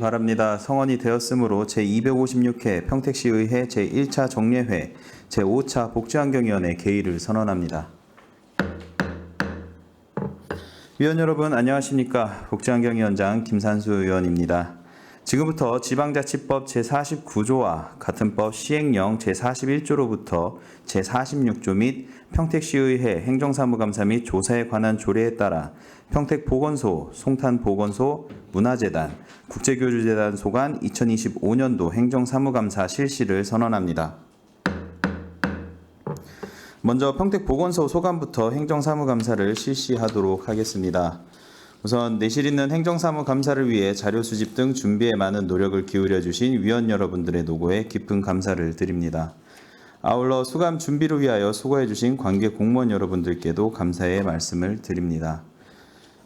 바랍니다. 성원이 되었으므로 제256회 평택시의회 제1차 정례회 제5차 복지환경위원회 개의를 선언합니다. 위원 여러분 안녕하십니까. 복지환경위원장 김산수 의원입니다. 지금부터 지방자치법 제49조와 같은 법 시행령 제41조로부터 제46조 및 평택시의회 행정사무감사 및 조사에 관한 조례에 따라 평택보건소, 송탄보건소, 문화재단, 국제교류재단 소관 2025년도 행정사무감사 실시를 선언합니다. 먼저 평택보건소 소관부터 행정사무감사를 실시하도록 하겠습니다. 우선 내실 있는 행정사무감사를 위해 자료 수집 등 준비에 많은 노력을 기울여 주신 위원 여러분들의 노고에 깊은 감사를 드립니다. 아울러 수감 준비를 위하여 수고해 주신 관계 공무원 여러분들께도 감사의 말씀을 드립니다.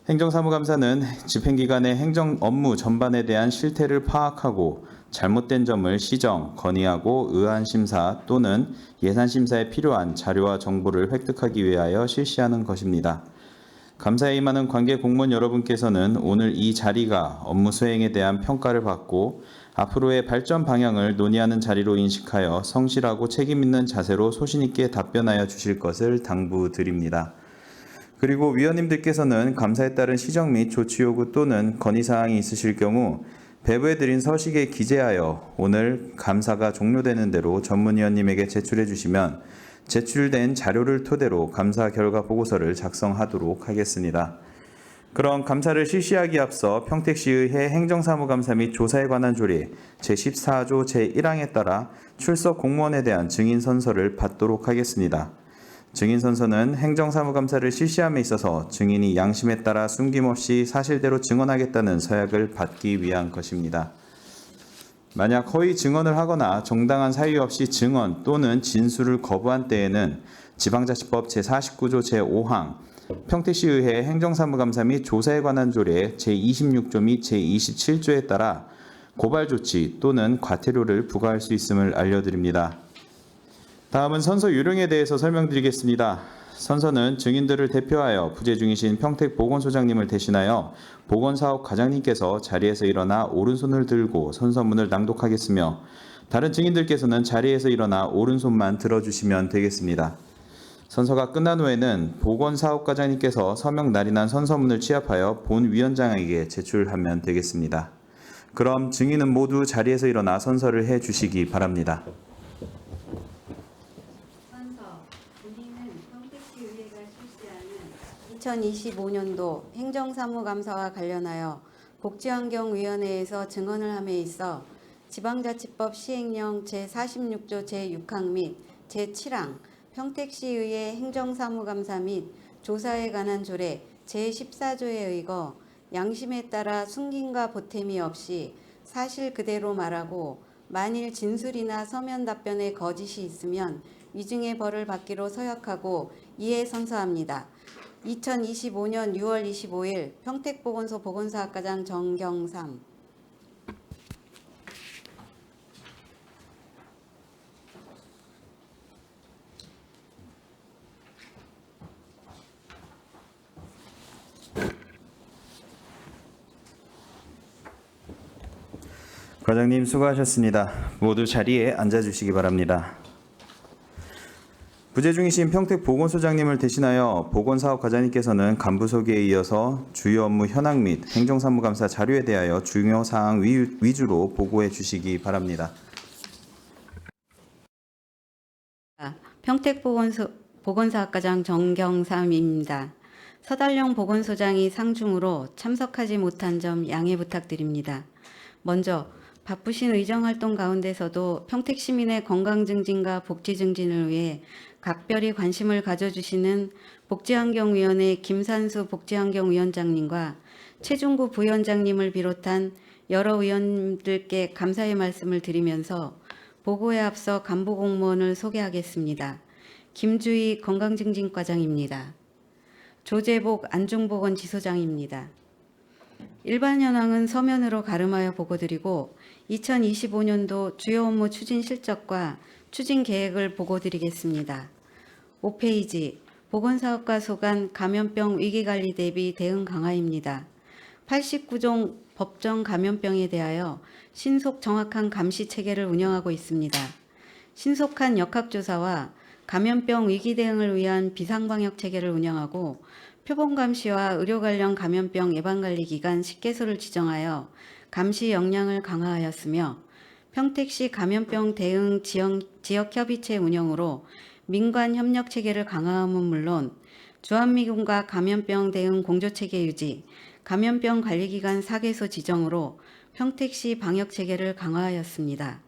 행정사무감사는 집행기관의 행정 업무 전반에 대한 실태를 파악하고 잘못된 점을 시정, 건의하고 의안심사 또는 예산심사에 필요한 자료와 정보를 획득하기 위하여 실시하는 것입니다. 감사에 임하는 관계 공무원 여러분께서는 오늘 이 자리가 업무 수행에 대한 평가를 받고 앞으로의 발전 방향을 논의하는 자리로 인식하여 성실하고 책임있는 자세로 소신있게 답변하여 주실 것을 당부드립니다. 그리고 위원님들께서는 감사에 따른 시정 및 조치 요구 또는 건의사항이 있으실 경우 배부해드린 서식에 기재하여 오늘 감사가 종료되는 대로 전문위원님에게 제출해 주시면 제출된 자료를 토대로 감사 결과 보고서를 작성하도록 하겠습니다. 그럼 감사를 실시하기에 앞서 평택시의회 행정사무감사 및 조사에 관한 조례 제14조 제1항에 따라 출석 공무원에 대한 증인선서를 받도록 하겠습니다. 증인선서는 행정사무감사를 실시함에 있어서 증인이 양심에 따라 숨김없이 사실대로 증언하겠다는 서약을 받기 위한 것입니다. 만약 허위 증언을 하거나 정당한 사유 없이 증언 또는 진술을 거부한 때에는 지방자치법 제49조 제5항, 평택시의회 행정사무감사 및 조사에 관한 조례 제26조 및 제27조에 따라 고발조치 또는 과태료를 부과할 수 있음을 알려드립니다. 다음은 선서 요령에 대해서 설명드리겠습니다. 선서는 증인들을 대표하여 부재 중이신 평택보건소장님을 대신하여 보건사업 과장님께서 자리에서 일어나 오른손을 들고 선서문을 낭독하겠으며 다른 증인들께서는 자리에서 일어나 오른손만 들어주시면 되겠습니다. 선서가 끝난 후에는 보건사업과장님께서 서명 날인한 선서문을 취합하여 본 위원장에게 제출하면 되겠습니다. 그럼 증인은 모두 자리에서 일어나 선서를 해 주시기 바랍니다. 2025년도 행정사무감사와 관련하여 복지환경위원회에서 증언을 함에 있어 지방자치법 시행령 제46조 제6항 및 제7항 평택시의회 행정사무감사 및 조사에 관한 조례 제14조에 의거 양심에 따라 숨김과 보탬이 없이 사실 그대로 말하고 만일 진술이나 서면 답변에 거짓이 있으면 위중의 벌을 받기로 서약하고 이에 선서합니다. 2025년 6월 25일 평택보건소 보건사학과장 정경삼. 과장님 수고하셨습니다. 모두 자리에 앉아주시기 바랍니다. 부재 중이신 평택보건소장님을 대신하여 보건사업과장님께서는 간부 소개에 이어서 주요 업무 현황 및 행정사무감사 자료에 대하여 중요 사항 위주로 보고해 주시기 바랍니다. 평택보건사학과장 정경삼입니다. 서달령 보건소장이 상중으로 참석하지 못한 점 양해 부탁드립니다. 먼저 바쁘신 의정활동 가운데서도 평택 시민의 건강 증진과 복지 증진을 위해 각별히 관심을 가져주시는 복지환경위원회 김산수 복지환경위원장님과 최중구 부위원장님을 비롯한 여러 의원님들께 감사의 말씀을 드리면서 보고에 앞서 간부 공무원을 소개하겠습니다. 김주희 건강증진과장입니다. 조재복 안중보건지소장입니다. 일반 현황은 서면으로 가름하여 보고드리고 2025년도 주요 업무 추진 실적과 추진 계획을 보고드리겠습니다. 5페이지 보건사업과 소관 감염병 위기관리 대비 대응 강화입니다. 89종 법정 감염병에 대하여 신속 정확한 감시 체계를 운영하고 있습니다. 신속한 역학조사와 감염병 위기 대응을 위한 비상방역 체계를 운영하고 표본 감시와 의료 관련 감염병 예방관리 기관 10개소를 지정하여 감시 역량을 강화하였으며 평택시 감염병 대응 지역협의체 운영으로 민관 협력 체계를 강화함은 물론 주한미군과 감염병 대응 공조체계 유지, 감염병 관리기관 4개소 지정으로 평택시 방역체계를 강화하였습니다.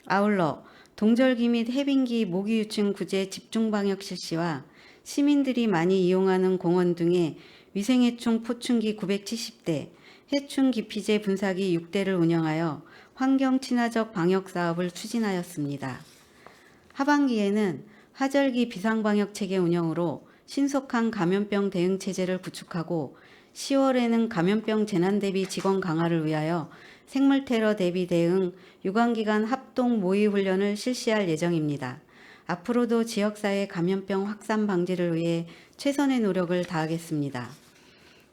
아울러 동절기 및 해빙기 모기 유충 구제 집중방역 실시와 시민들이 많이 이용하는 공원 등의 위생해충 포충기 970대, 해충 기피제 분사기 6대를 운영하여 환경 친화적 방역 사업을 추진하였습니다. 하반기에는 하절기 비상방역 체계 운영으로 신속한 감염병 대응 체제를 구축하고 10월에는 감염병 재난 대비 직원 강화를 위하여 생물 테러 대비 대응 유관기관 합동 모의 훈련을 실시할 예정입니다. 앞으로도 지역사회 감염병 확산 방지를 위해 최선의 노력을 다하겠습니다.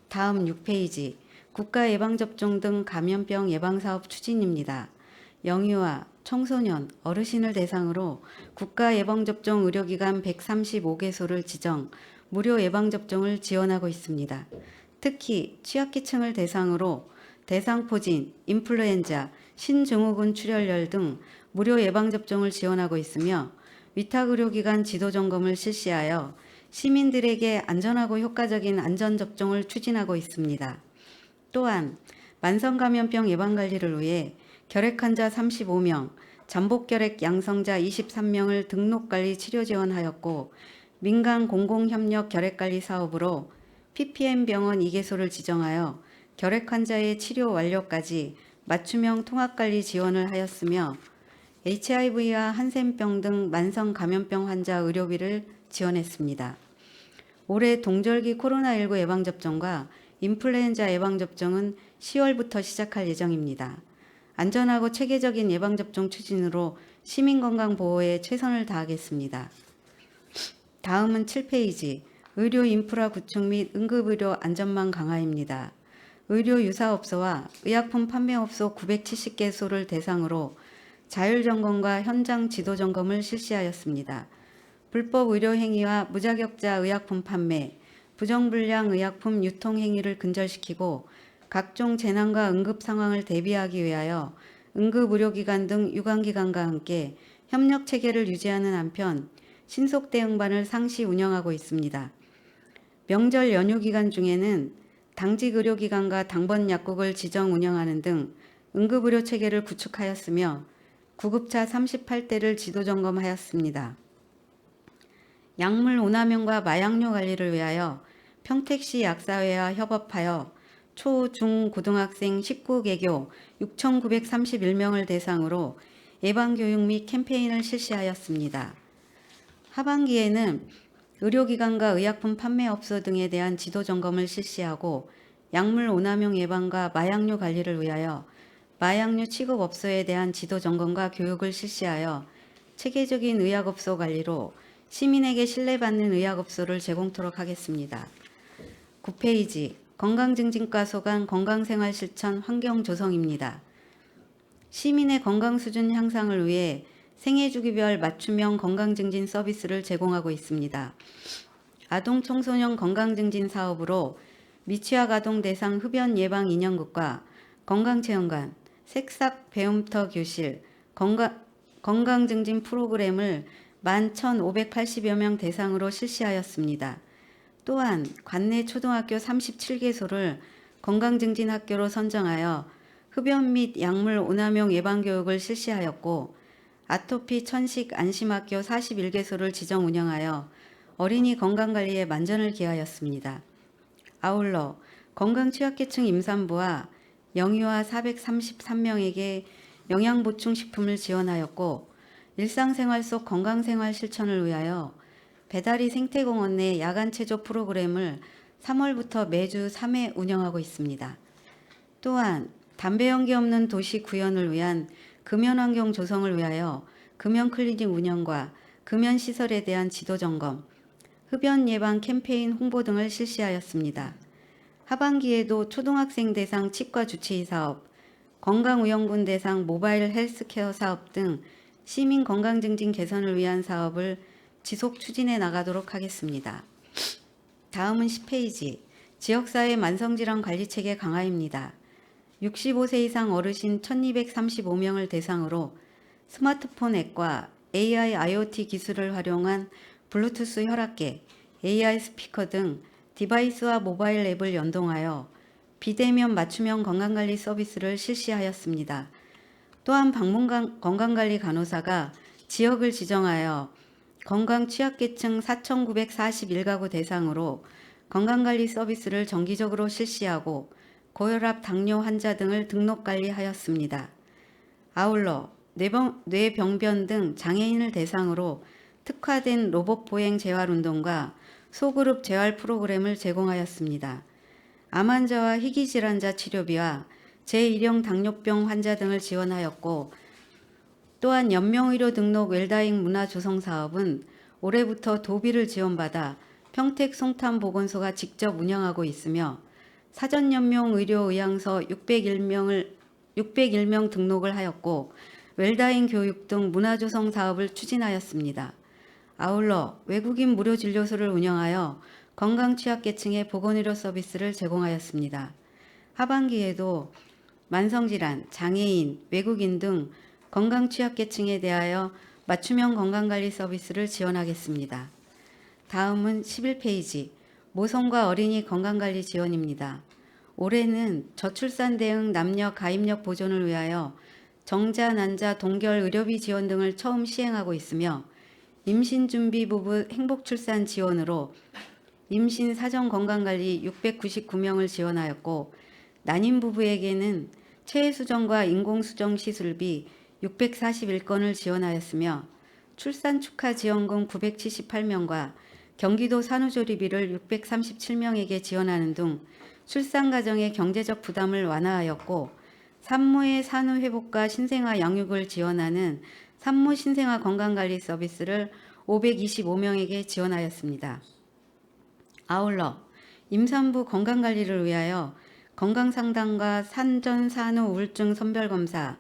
다음 6페이지 국가 예방접종 등 감염병 예방사업 추진입니다. 영유아, 청소년, 어르신을 대상으로 국가 예방접종 의료기관 135개소를 지정, 무료 예방접종을 지원하고 있습니다. 특히 취약계층을 대상으로 대상포진, 인플루엔자, 신증후군 출혈열 등 무료 예방접종을 지원하고 있으며 위탁의료기관 지도점검을 실시하여 시민들에게 안전하고 효과적인 안전접종을 추진하고 있습니다. 또한 만성감염병 예방관리를 위해 결핵환자 35명, 잠복결핵 양성자 23명을 등록관리 치료 지원하였고 민간 공공협력 결핵관리 사업으로 PPM 병원 2개소를 지정하여 결핵환자의 치료 완료까지 맞춤형 통합관리 지원을 하였으며 HIV와 한센병 등 만성감염병 환자 의료비를 지원했습니다. 올해 동절기 코로나19 예방접종과 인플루엔자 예방접종은 10월부터 시작할 예정입니다. 안전하고 체계적인 예방접종 추진으로 시민건강 보호에 최선을 다하겠습니다. 다음은 7페이지 의료 인프라 구축 및 응급의료 안전망 강화입니다. 의료 유사업소와 의약품 판매업소 970개소를 대상으로 자율점검과 현장 지도점검을 실시하였습니다. 불법 의료행위와 무자격자 의약품 판매, 부정불량 의약품 유통 행위를 근절시키고 각종 재난과 응급 상황을 대비하기 위하여 응급의료기관 등 유관기관과 함께 협력체계를 유지하는 한편 신속대응반을 상시 운영하고 있습니다. 명절 연휴 기간 중에는 당직 의료기관과 당번 약국을 지정 운영하는 등 응급의료 체계를 구축하였으며 구급차 38대를 지도점검하였습니다. 약물 오남용과 마약류 관리를 위하여 평택시 약사회와 협업하여 초, 중, 고등학생 19개교 6,931명을 대상으로 예방교육 및 캠페인을 실시하였습니다. 하반기에는 의료기관과 의약품 판매업소 등에 대한 지도점검을 실시하고 약물 오남용 예방과 마약류 관리를 위하여 마약류 취급업소에 대한 지도점검과 교육을 실시하여 체계적인 의약업소 관리로 시민에게 신뢰받는 의약업소를 제공토록 하겠습니다. 9페이지 건강증진과 소관 건강생활 실천 환경 조성입니다. 시민의 건강 수준 향상을 위해 생애주기별 맞춤형 건강증진 서비스를 제공하고 있습니다. 아동 청소년 건강증진 사업으로 미취학 아동 대상 흡연 예방 인형극과 건강체험관, 색삭 배움터 교실, 건강증진 프로그램을 11,580여 명 대상으로 실시하였습니다. 또한 관내 초등학교 37개소를 건강증진학교로 선정하여 흡연 및 약물 오남용 예방교육을 실시하였고 아토피 천식 안심학교 41개소를 지정 운영하여 어린이 건강관리에 만전을 기하였습니다. 아울러 건강취약계층 임산부와 영유아 433명에게 영양보충식품을 지원하였고 일상생활 속 건강생활 실천을 위하여 배다리 생태공원 내 야간체조 프로그램을 3월부터 매주 3회 운영하고 있습니다. 또한 담배 연기 없는 도시 구현을 위한 금연환경 조성을 위하여 금연클리닉 운영과 금연시설에 대한 지도점검, 흡연 예방 캠페인 홍보 등을 실시하였습니다. 하반기에도 초등학생 대상 치과 주치의 사업, 건강의용군 대상 모바일 헬스케어 사업 등 시민 건강 증진 개선을 위한 사업을 지속 추진해 나가도록 하겠습니다. 다음은 10페이지 지역사회 만성질환 관리체계 강화입니다. 65세 이상 어르신 1235명을 대상으로 스마트폰 앱과 AI, IoT 기술을 활용한 블루투스 혈압계, AI 스피커 등 디바이스와 모바일 앱을 연동하여 비대면 맞춤형 건강관리 서비스를 실시하였습니다. 또한 방문 건강관리 간호사가 지역을 지정하여 건강 취약계층 4,941가구 대상으로 건강관리 서비스를 정기적으로 실시하고 고혈압, 당뇨 환자 등을 등록관리하였습니다. 아울러 뇌병변 등 장애인을 대상으로 특화된 로봇 보행 재활운동과 소그룹 재활 프로그램을 제공하였습니다. 암 환자와 희귀질환자 치료비와 제1형 당뇨병 환자 등을 지원하였고 또한 연명의료 등록 웰다잉 문화조성 사업은 올해부터 도비를 지원받아 평택 송탄보건소가 직접 운영하고 있으며 사전연명 의료의향서 601명 등록을 하였고 웰다잉 교육 등 문화조성 사업을 추진하였습니다. 아울러 외국인 무료 진료소를 운영하여 건강 취약계층의 보건의료 서비스를 제공하였습니다. 하반기에도 만성질환, 장애인, 외국인 등 건강 취약계층에 대하여 맞춤형 건강관리 서비스를 지원하겠습니다. 다음은 11페이지 모성과 어린이 건강관리 지원입니다. 올해는 저출산 대응 남녀 가입력 보존을 위하여 정자, 난자, 동결 의료비 지원 등을 처음 시행하고 있으며 임신 준비 부부 행복출산 지원으로 임신 사전 건강관리 699명을 지원하였고 난임 부부에게는 체해수정과 인공수정 시술비 641건을 지원하였으며 출산 축하 지원금 978명과 경기도 산후조리비를 637명에게 지원하는 등 출산 가정의 경제적 부담을 완화하였고 산모의 산후회복과 신생아 양육을 지원하는 산모 신생아 건강관리 서비스를 525명에게 지원하였습니다. 아울러 임산부 건강관리를 위하여 건강상담과 산전산후 우울증 선별검사,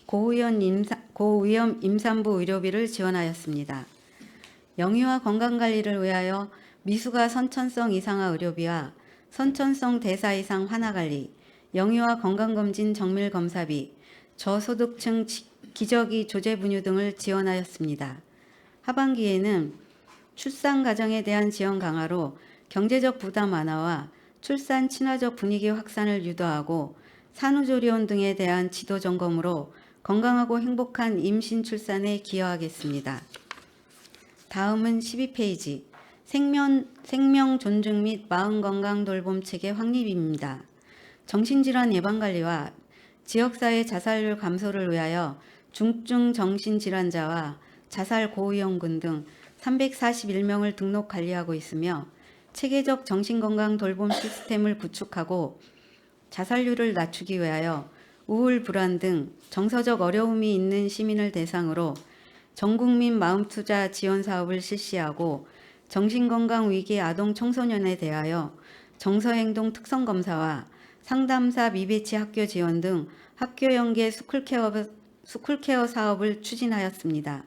고위험 임산부 의료비를 지원하였습니다. 영유아 건강관리를 위하여 미숙아 선천성 이상화 의료비와 선천성 대사 이상 환아관리, 영유아 건강검진 정밀검사비, 저소득층 기저귀 조제분유 등을 지원하였습니다. 하반기에는 출산 가정에 대한 지원 강화로 경제적 부담 완화와 출산 친화적 분위기 확산을 유도하고 산후조리원 등에 대한 지도 점검으로 건강하고 행복한 임신 출산에 기여하겠습니다. 다음은 12페이지 생명 존중 및 마음 건강 돌봄 체계 확립입니다. 정신질환 예방관리와 지역사회 자살률 감소를 위하여 중증 정신질환자와 자살 고위험군 등 341명을 등록 관리하고 있으며 체계적 정신건강 돌봄 시스템을 구축하고 자살률을 낮추기 위하여 우울, 불안 등 정서적 어려움이 있는 시민을 대상으로 전국민 마음투자 지원 사업을 실시하고 정신건강 위기 아동 청소년에 대하여 정서행동 특성검사와 상담사 미배치 학교 지원 등 학교 연계 스쿨케어 사업을 추진하였습니다.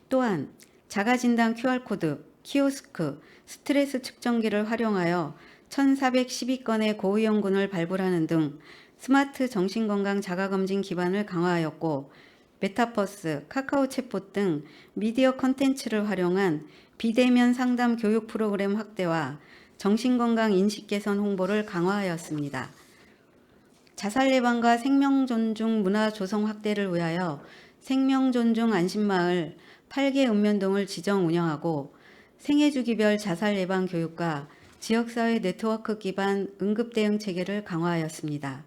또한 자가진단 QR코드, 키오스크, 스트레스 측정기를 활용하여 1,412건의 고위험군을 발굴하는 등 스마트 정신건강 자가검진 기반을 강화하였고 메타버스, 카카오 챗봇 등 미디어 콘텐츠를 활용한 비대면 상담 교육 프로그램 확대와 정신건강 인식 개선 홍보를 강화하였습니다. 자살 예방과 생명 존중 문화 조성 확대를 위하여 생명 존중 안심마을 8개 읍면동을 지정 운영하고 생애주기별 자살 예방 교육과 지역사회 네트워크 기반 응급 대응 체계를 강화하였습니다.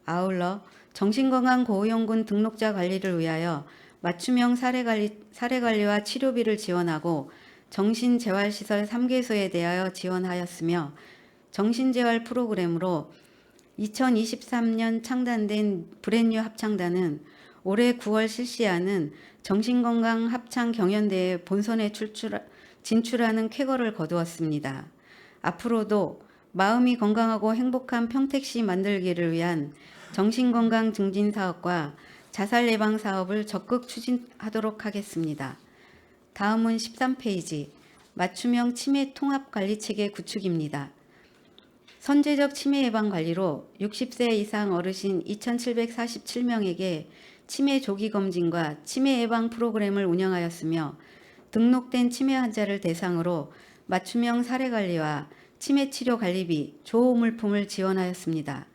아울러 정신건강 고위험군 등록자 관리를 위하여 맞춤형 사례관리와 치료비를 지원하고 정신재활시설 3개소에 대하여 지원하였으며 정신재활 프로그램으로 2023년 창단된 브랜뉴 합창단은 올해 9월 실시하는 정신건강 합창 경연대회 본선에 진출하는 쾌거를 거두었습니다. 앞으로도 마음이 건강하고 행복한 평택시 만들기를 위한 정신건강 증진 사업과 자살 예방 사업을 적극 추진하도록 하겠습니다. 다음은 13페이지 맞춤형 치매 통합 관리 체계 구축입니다. 선제적 치매 예방 관리로 60세 이상 어르신 2,747명에게 치매 조기 검진과 치매 예방 프로그램을 운영하였으며 등록된 치매 환자를 대상으로 맞춤형 사례 관리와 치매 치료 관리비, 조호 물품을 지원하였습니다.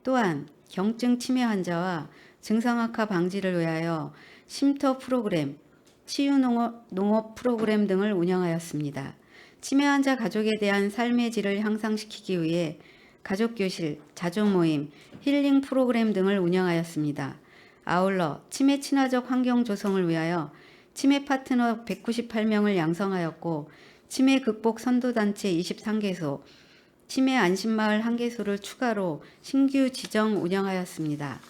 또한 경증 치매 환자와 증상 악화 방지를 위하여 쉼터 프로그램, 치유 농업 프로그램 등을 운영하였습니다. 치매 환자 가족에 대한 삶의 질을 향상시키기 위해 가족교실, 자조모임, 힐링 프로그램 등을 운영하였습니다. 아울러 치매 친화적 환경 조성을 위하여 치매 파트너 198명을 양성하였고 치매 극복 선도단체 23개소, 치매 안심마을 1개소를 추가로 신규 지정 운영하였습니다.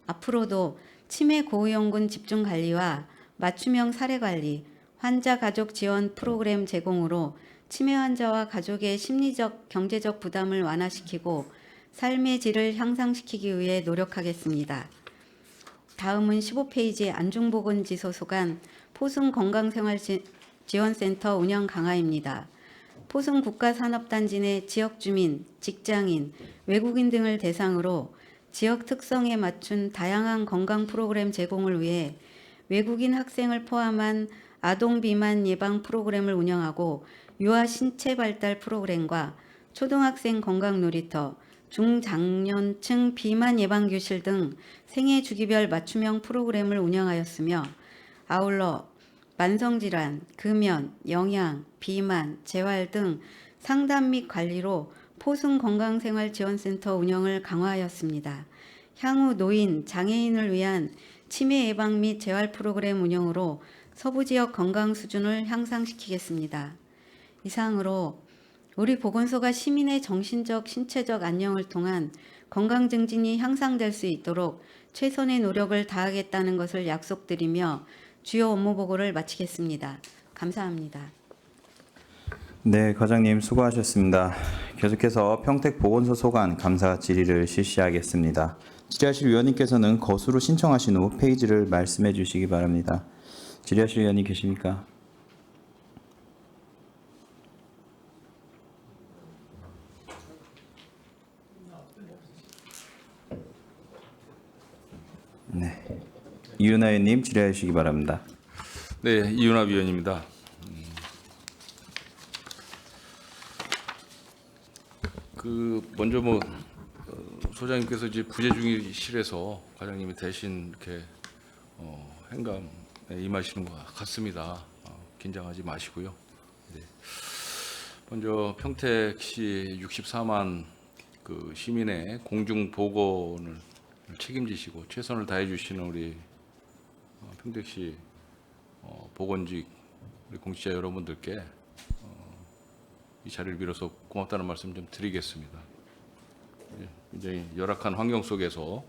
앞으로도 치매 고위험군 집중관리와 맞춤형 사례관리, 환자 가족 지원 프로그램 제공으로 치매 환자와 가족의 심리적, 경제적 부담을 완화시키고 삶의 질을 향상시키기 위해 노력하겠습니다. 다음은 15페이지 안중보건지소 소관 포승건강생활지원센터 운영 강화입니다. 포승 국가산업단지 내 지역 주민, 직장인, 외국인 등을 대상으로 지역 특성에 맞춘 다양한 건강 프로그램 제공을 위해 외국인 학생을 포함한 아동 비만 예방 프로그램을 운영하고 유아 신체 발달 프로그램과 초등학생 건강 놀이터, 중장년층 비만 예방 교실 등 생애 주기별 맞춤형 프로그램을 운영하였으며 아울러 만성질환, 금연, 영양, 비만, 재활 등 상담 및 관리로 포승건강생활지원센터 운영을 강화하였습니다. 향후 노인, 장애인을 위한 치매 예방 및 재활 프로그램 운영으로 서부 지역 건강 수준을 향상시키겠습니다. 이상으로 우리 보건소가 시민의 정신적, 신체적 안녕을 통한 건강 증진이 향상될 수 있도록 최선의 노력을 다하겠다는 것을 약속드리며 주요 업무 보고를 마치겠습니다. 감사합니다. 네, 과장님 수고하셨습니다. 계속해서 평택보건소 소관 감사 질의를 실시하겠습니다. 질의하실 위원님께서는 거수로 신청하신 후 페이지를 말씀해 주시기 바랍니다. 질의하실 위원님 계십니까? 네, 이윤하 의원님 질의해 주시기 바랍니다. 네, 이윤하 위원입니다. 먼저 소장님께서 이제 부재 중이실에서 과장님이 대신 이렇게 행감에 임하시는 것 같습니다. 긴장하지 마시고요. 네. 먼저 평택시 64만 그 시민의 공중 보건을 책임지시고 최선을 다해 주시는 우리 평택시 보건직 우리 공직자 여러분들께 이 자리를 빌어서 고맙다는 말씀 좀 드리겠습니다. 굉장히 열악한 환경 속에서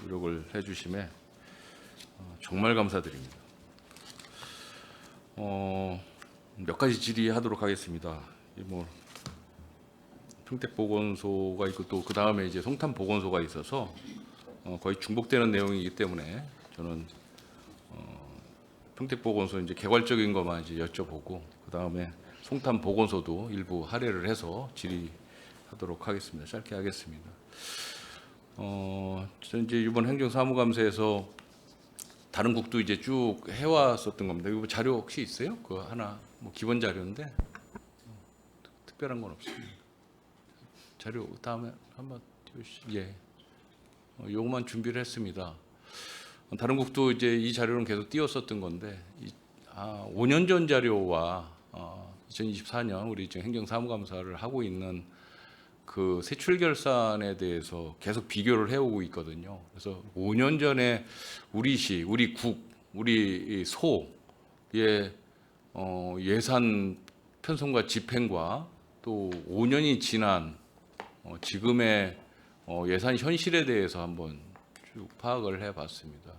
노력을 해주심에 정말 감사드립니다. 몇 가지 질의하도록 하겠습니다. 평택보건소가 있고 또 그 다음에 이제 송탄보건소가 있어서 거의 중복되는 내용이기 때문에 저는 평택보건소 이제 개괄적인 것만 이제 여쭤보고 그 다음에 송탄보건소도 일부 할애를 해서 질의하도록 하겠습니다. 짧게 하겠습니다. 저는 이제 이번 행정사무감사에서 다른 국도 이제 쭉 해왔었던 겁니다. 이거 자료 혹시 있어요? 그 하나 기본 자료인데 특별한 건 없습니다. 자료 다음에 한번 띄우시죠. 예, 요것만 준비를 했습니다. 다른 국도 이제 이 자료는 계속 띄웠었던 건데 5년 전 자료와 2024년 우리 지금 행정사무감사를 하고 있는 그 세출 결산에 대해서 계속 비교를 해오고 있거든요. 그래서 5년 전에 우리 시, 우리 국, 우리 소의 예산 편성과 집행과 또 5년이 지난 지금의 예산 현실에 대해서 한번 쭉 파악을 해봤습니다.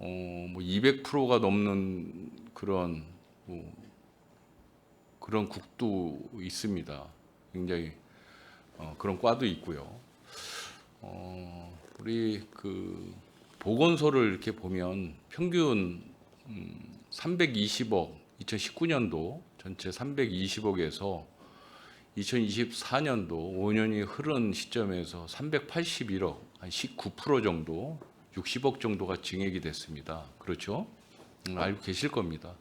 200%가 넘는 그런 그런 국도 있습니다. 굉장히 그런 과도 있고요. 우리 그 보건소를 이렇게 보면 평균 320억 2019년도 전체 320억에서 2024년도 5년이 흐른 시점에서 381억 한 19% 정도 60억 정도가 증액이 됐습니다. 그렇죠? 알고 계실 겁니다.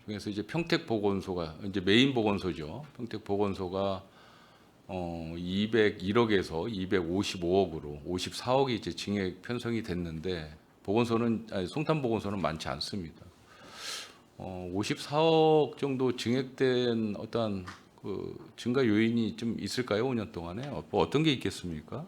그래서 이제 평택보건소가 이제 메인 보건소죠. 평택보건소가 201억에서 255억으로 54억이 이제 증액 편성이 됐는데 송탄보건소는 많지 않습니다. 54억 정도 증액된 어떤 그 증가 요인이 좀 있을까요? 5년 동안에 뭐 어떤 게 있겠습니까?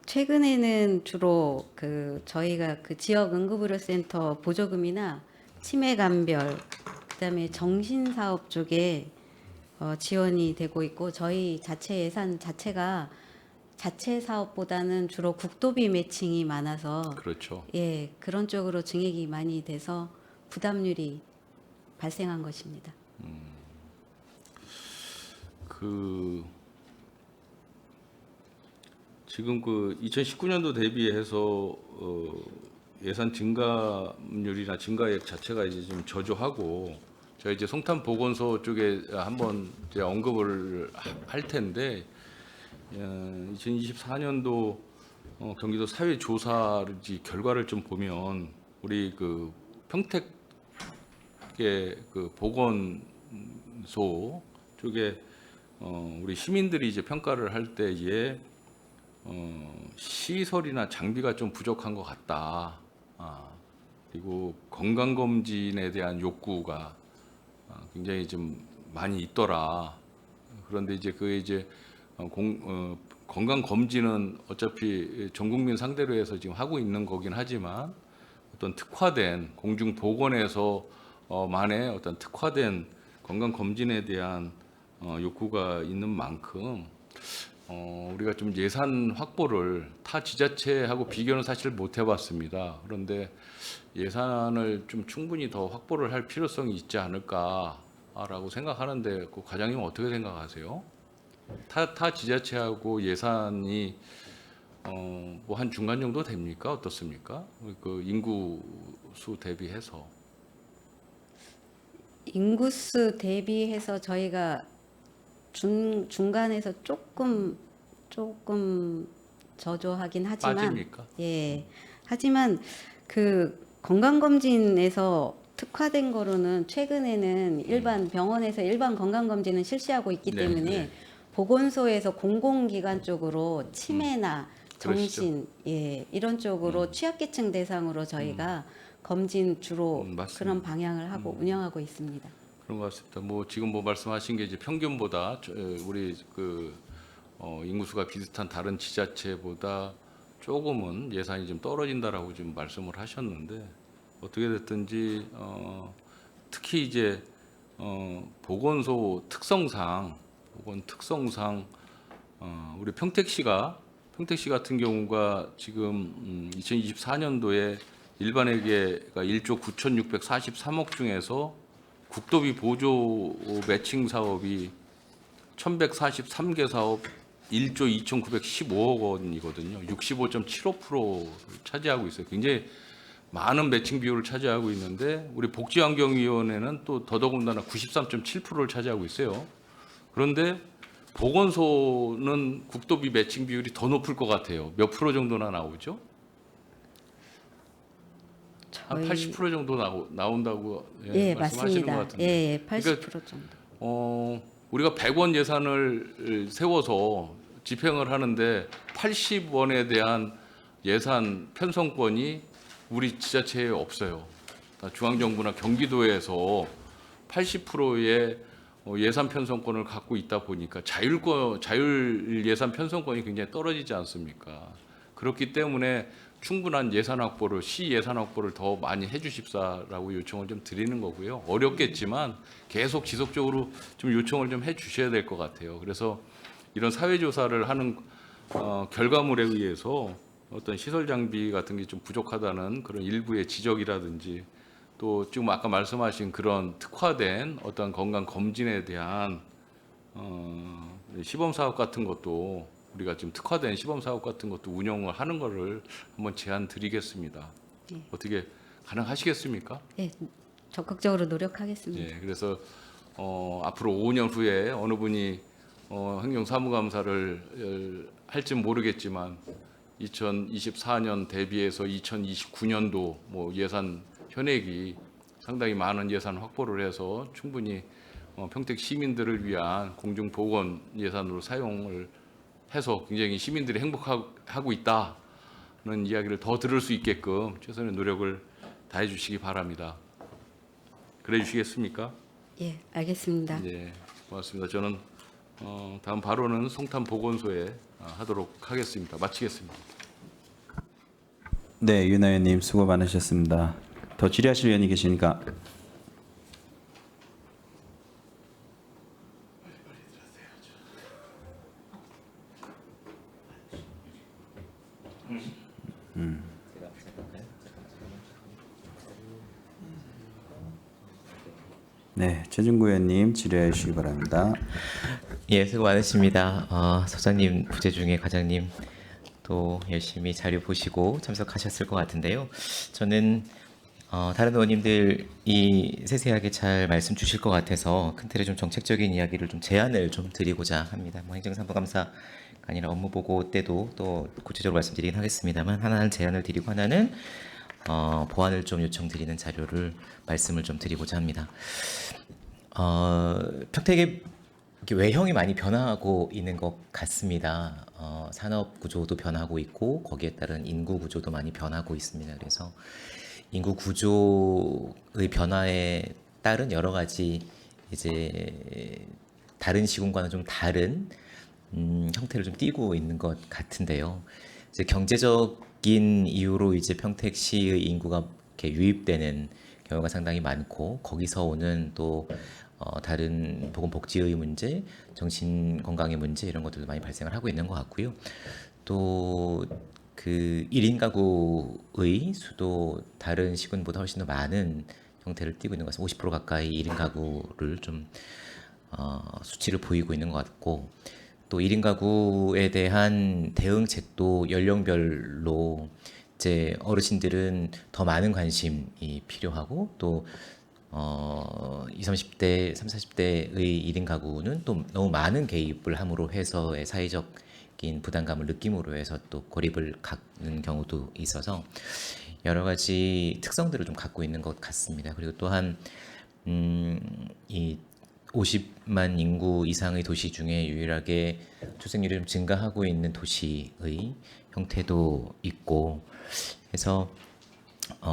최근에는 주로 그 저희가 그 지역 응급의료센터 보조금이나 치매 감별, 그다음에 정신 사업 쪽에 지원이 되고 있고, 저희 자체 예산 자체가 자체 사업보다는 주로 국도비 매칭이 많아서 그렇죠. 예, 그런 쪽으로 증액이 많이 돼서 부담률이 발생한 것입니다. 그 지금 그 2019년도 대비해서 예산 증가율이나 증가액 자체가 이제 좀 저조하고, 저희 이제 송탄 보건소 쪽에 한번 이제 언급을 할 텐데 2024년도 경기도 사회 조사를 결과를 좀 보면 우리 그 평택의 그 보건소 쪽에 우리 시민들이 이제 평가를 할 때에 시설이나 장비가 좀 부족한 것 같다. 그리고 건강검진에 대한 욕구가 굉장히 좀 많이 있더라. 그런데 이제 그게 이제 건강검진은 어차피 전 국민 상대로 해서 지금 하고 있는 거긴 하지만 어떤 특화된 공중보건에서 만의 어떤 특화된 건강검진에 대한 욕구가 있는 만큼 우리가 좀 예산 확보를 타 지자체하고 비교는 사실 못 해봤습니다. 그런데 예산을 좀 충분히 더 확보를 할 필요성이 있지 않을까라고 생각하는데, 그 과장님은 어떻게 생각하세요? 타 지자체하고 예산이 뭐 한 중간 정도 됩니까? 어떻습니까? 그 인구수 대비해서. 인구수 대비해서 저희가 중간에서 조금 저조하긴 하지만 빠집니까? 예. 하지만 그 건강검진에서 특화된 거로는 최근에는 일반 병원에서 일반 건강검진은 실시하고 있기 네, 때문에 네. 보건소에서 공공기관 쪽으로 치매나 정신 이런 쪽으로 취약계층 대상으로 저희가 검진 주로 맞습니다. 그런 방향을 하고 운영하고 있습니다. 그런 것 같습니다. 뭐 지금 뭐 말씀하신 게 이제 평균보다 우리 그 인구수가 비슷한 다른 지자체보다 조금은 예산이 좀 떨어진다라고 지금 말씀을 하셨는데, 어떻게 됐든지 특히 이제 보건소 특성상 우리 평택시 같은 경우가 지금 2024년도에 일반회계가 1조 9,643억 중에서 국도비 보조 매칭 사업이 1,143개 사업 1조 2,915억 원이거든요. 65.75%를 차지하고 있어요. 굉장히 많은 매칭 비율을 차지하고 있는데, 우리 복지환경위원회는 또 더더군다나 93.7%를 차지하고 있어요. 그런데 보건소는 국도비 매칭 비율이 더 높을 것 같아요. 몇 프로 정도나 나오죠? 한 80% 정도 나온다고 말씀하시는 맞습니다. 것 같은데. 예, 80% 그러니까 정도. 우리가 100원 예산을 세워서 집행을 하는데 80원에 대한 예산 편성권이 우리 지자체에 없어요. 중앙정부나 경기도에서 80%의 예산 편성권을 갖고 있다 보니까 자율 예산 편성권이 굉장히 떨어지지 않습니까? 그렇기 때문에 충분한 예산 확보를, 시 예산 확보를 더 많이 해주십사라고 요청을 좀 드리는 거고요. 어렵겠지만 계속 지속적으로 좀 요청을 좀 해주셔야 될 것 같아요. 그래서 이런 사회조사를 하는 결과물에 의해서 어떤 시설 장비 같은 게 좀 부족하다는 그런 일부의 지적이라든지 또 지금 아까 말씀하신 그런 특화된 어떤 건강 검진에 대한 시범 사업 같은 것도 우리가 지금 특화된 시범 사업 같은 것도 운영을 하는 거를 한번 제안 드리겠습니다. 예. 어떻게 가능하시겠습니까? 예, 적극적으로 노력하겠습니다. 예, 그래서 앞으로 5년 후에 어느 분이 행정사무감사를 할지 모르겠지만 2024년 대비해서 2029년도 뭐 예산 현액이 상당히 많은 예산 확보를 해서 충분히 평택 시민들을 위한 공중보건 예산으로 사용을 해서 굉장히 시민들이 행복하고 있다는 이야기를 더 들을 수 있게끔 최선의 노력을 다해 주시기 바랍니다. 그래 주시겠습니까? 예, 알겠습니다. 네, 고맙습니다. 저는 다음 발언은 송탄 보건소에 하도록 하겠습니다. 마치겠습니다. 네, 윤 의원님 수고 많으셨습니다. 더 질의하실 의원이 계십니까? 네, 최준구 의원님 질의해 주시기 바랍니다. 예, 수고 많으십니다. 소장님, 부재 중에 과장님 또 열심히 자료 보시고 참석하셨을 것 같은데요. 저는 다른 의원님들이 세세하게 잘 말씀 주실 것 같아서 큰 틀의 좀 정책적인 이야기를 좀 제안을 좀 드리고자 합니다. 뭐 행정사무감사가 아니라 업무보고 때도 또 구체적으로 말씀드리긴 하겠습니다만 하나는 제안을 드리고 하나는 보완을 좀 요청드리는 자료를 말씀을 좀 드리고자 합니다. 평택의 이렇게 외형이 많이 변화하고 있는 것 같습니다. 산업 구조도 변하고 있고 거기에 따른 인구 구조도 많이 변하고 있습니다. 그래서 인구 구조의 변화에 따른 여러 가지 이제 다른 시군과는 좀 다른 형태를 좀 띠고 있는 것 같은데요. 이제 경제적인 이유로 이제 평택시의 인구가 이렇게 유입되는 경우가 상당히 많고 거기서 오는 또 다른 보건복지의 문제, 정신건강의 문제 이런 것들도 많이 발생을 하고 있는 것 같고요. 또 그 1인 가구의 수도 다른 시군보다 훨씬 더 많은 형태를 띠고 있는 것 같습니다. 50% 가까이 1인 가구를 좀 수치를 보이고 있는 것 같고 또 1인 가구에 대한 대응책도 연령별로 이제 어르신들은 더 많은 관심이 필요하고 또 20, 30대, 30, 40대의 1인 가구는 또 너무 많은 개입을 함으로 해서의 사회적인 부담감을 느낌으로 해서 또 고립을 갖는 경우도 있어서 여러 가지 특성들을 좀 갖고 있는 것 같습니다. 그리고 또한 이 50만 인구 이상의 도시 중에 유일하게 출생률이 좀 증가하고 있는 도시의 형태도 있고 해서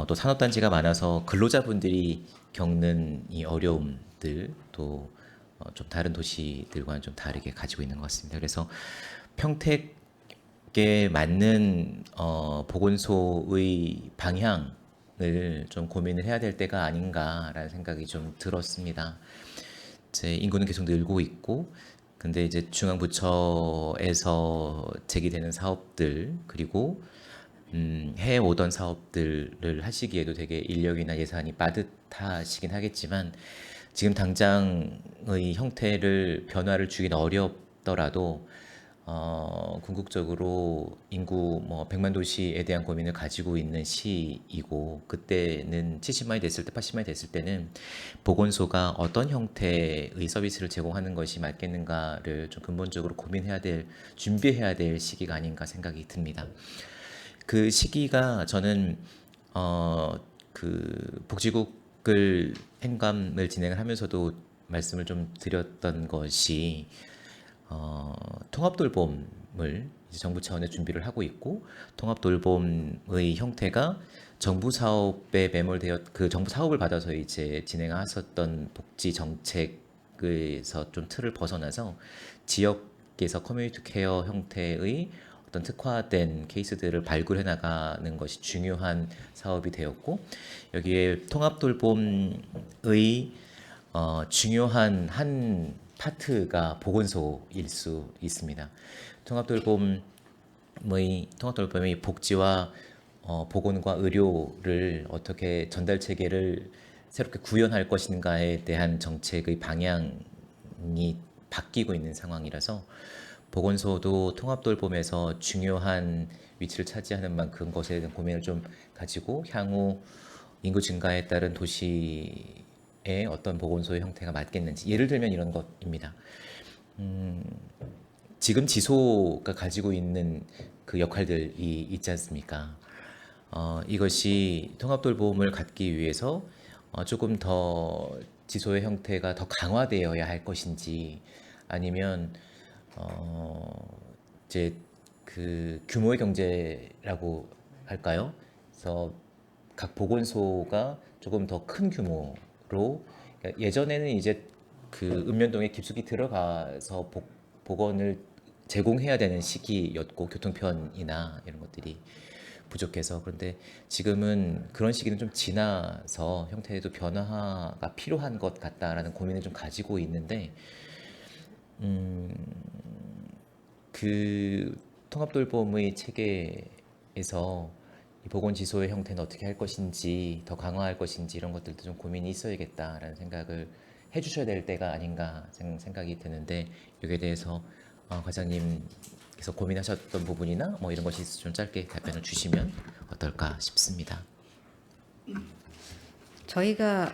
또 산업단지가 많아서 근로자분들이 겪는 이 어려움들 또 좀 다른 도시들과는 좀 다르게 가지고 있는 것 같습니다. 그래서 평택에 맞는 보건소의 방향을 좀 고민을 해야 될 때가 아닌가라는 생각이 좀 들었습니다. 이제 인구는 계속 늘고 있고 근데 이제 중앙부처에서 제기되는 사업들 그리고 해오던 사업들을 하시기에도 되게 인력이나 예산이 빠듯하시긴 하겠지만 지금 당장의 형태를 변화를 주기는 어렵더라도 궁극적으로 인구 뭐 100만 도시에 대한 고민을 가지고 있는 시이고 그때는 70만이 됐을 때 80만이 됐을 때는 보건소가 어떤 형태의 서비스를 제공하는 것이 맞겠는가를 좀 근본적으로 고민해야 될 준비해야 될 시기가 아닌가 생각이 듭니다. 그 시기가 저는 그 복지국을 행감을 진행을 하면서도 말씀을 좀 드렸던 것이 통합돌봄을 이제 정부 차원의 준비를 하고 있고 통합돌봄의 형태가 정부 사업에 매몰되어 그 정부 사업을 받아서 이제 진행하셨던 복지 정책에서 좀 틀을 벗어나서 지역에서 커뮤니티 케어 형태의 어떤 특화된 케이스들을 발굴해 나가는 것이 중요한 사업이 되었고 여기에 통합돌봄의 중요한 한 파트가 보건소일 수 있습니다. 통합돌봄의 복지와 보건과 의료를 어떻게 전달 체계를 새롭게 구현할 것인가에 대한 정책의 방향이 바뀌고 있는 상황이라서 보건소도 통합돌봄에서 중요한 위치를 차지하는 만큼 것에 대한 고민을 좀 가지고 향후 인구 증가에 따른 도시의 어떤 보건소의 형태가 맞겠는지, 예를 들면 이런 것입니다. 지금 지소가 가지고 있는 그 역할들이 있지 않습니까? 이것이 통합돌봄을 갖기 위해서 조금 더 지소의 형태가 더 강화되어야 할 것인지, 아니면 이제 그 규모의 경제라고 할까요? 그래서 각 보건소가 조금 더 큰 규모로, 그러니까 예전에는 이제 그 읍면동에 깊숙이 들어가서 보건을 제공해야 되는 시기였고, 교통편이나 이런 것들이 부족해서. 그런데 지금은 그런 시기는 좀 지나서 형태에도 변화가 필요한 것 같다라는 고민을 좀 가지고 있는데, 그 통합돌봄의 체계에서 이 보건지소의 형태는 어떻게 할 것인지, 더 강화할 것인지, 이런 것들도 좀 고민이 있어야겠다라는 생각을 해주셔야 될 때가 아닌가 생각이 드는데, 여기에 대해서 과장님께서 고민하셨던 부분이나 뭐 이런 것이 있어서 좀 짧게 답변을 주시면 어떨까 싶습니다. 저희가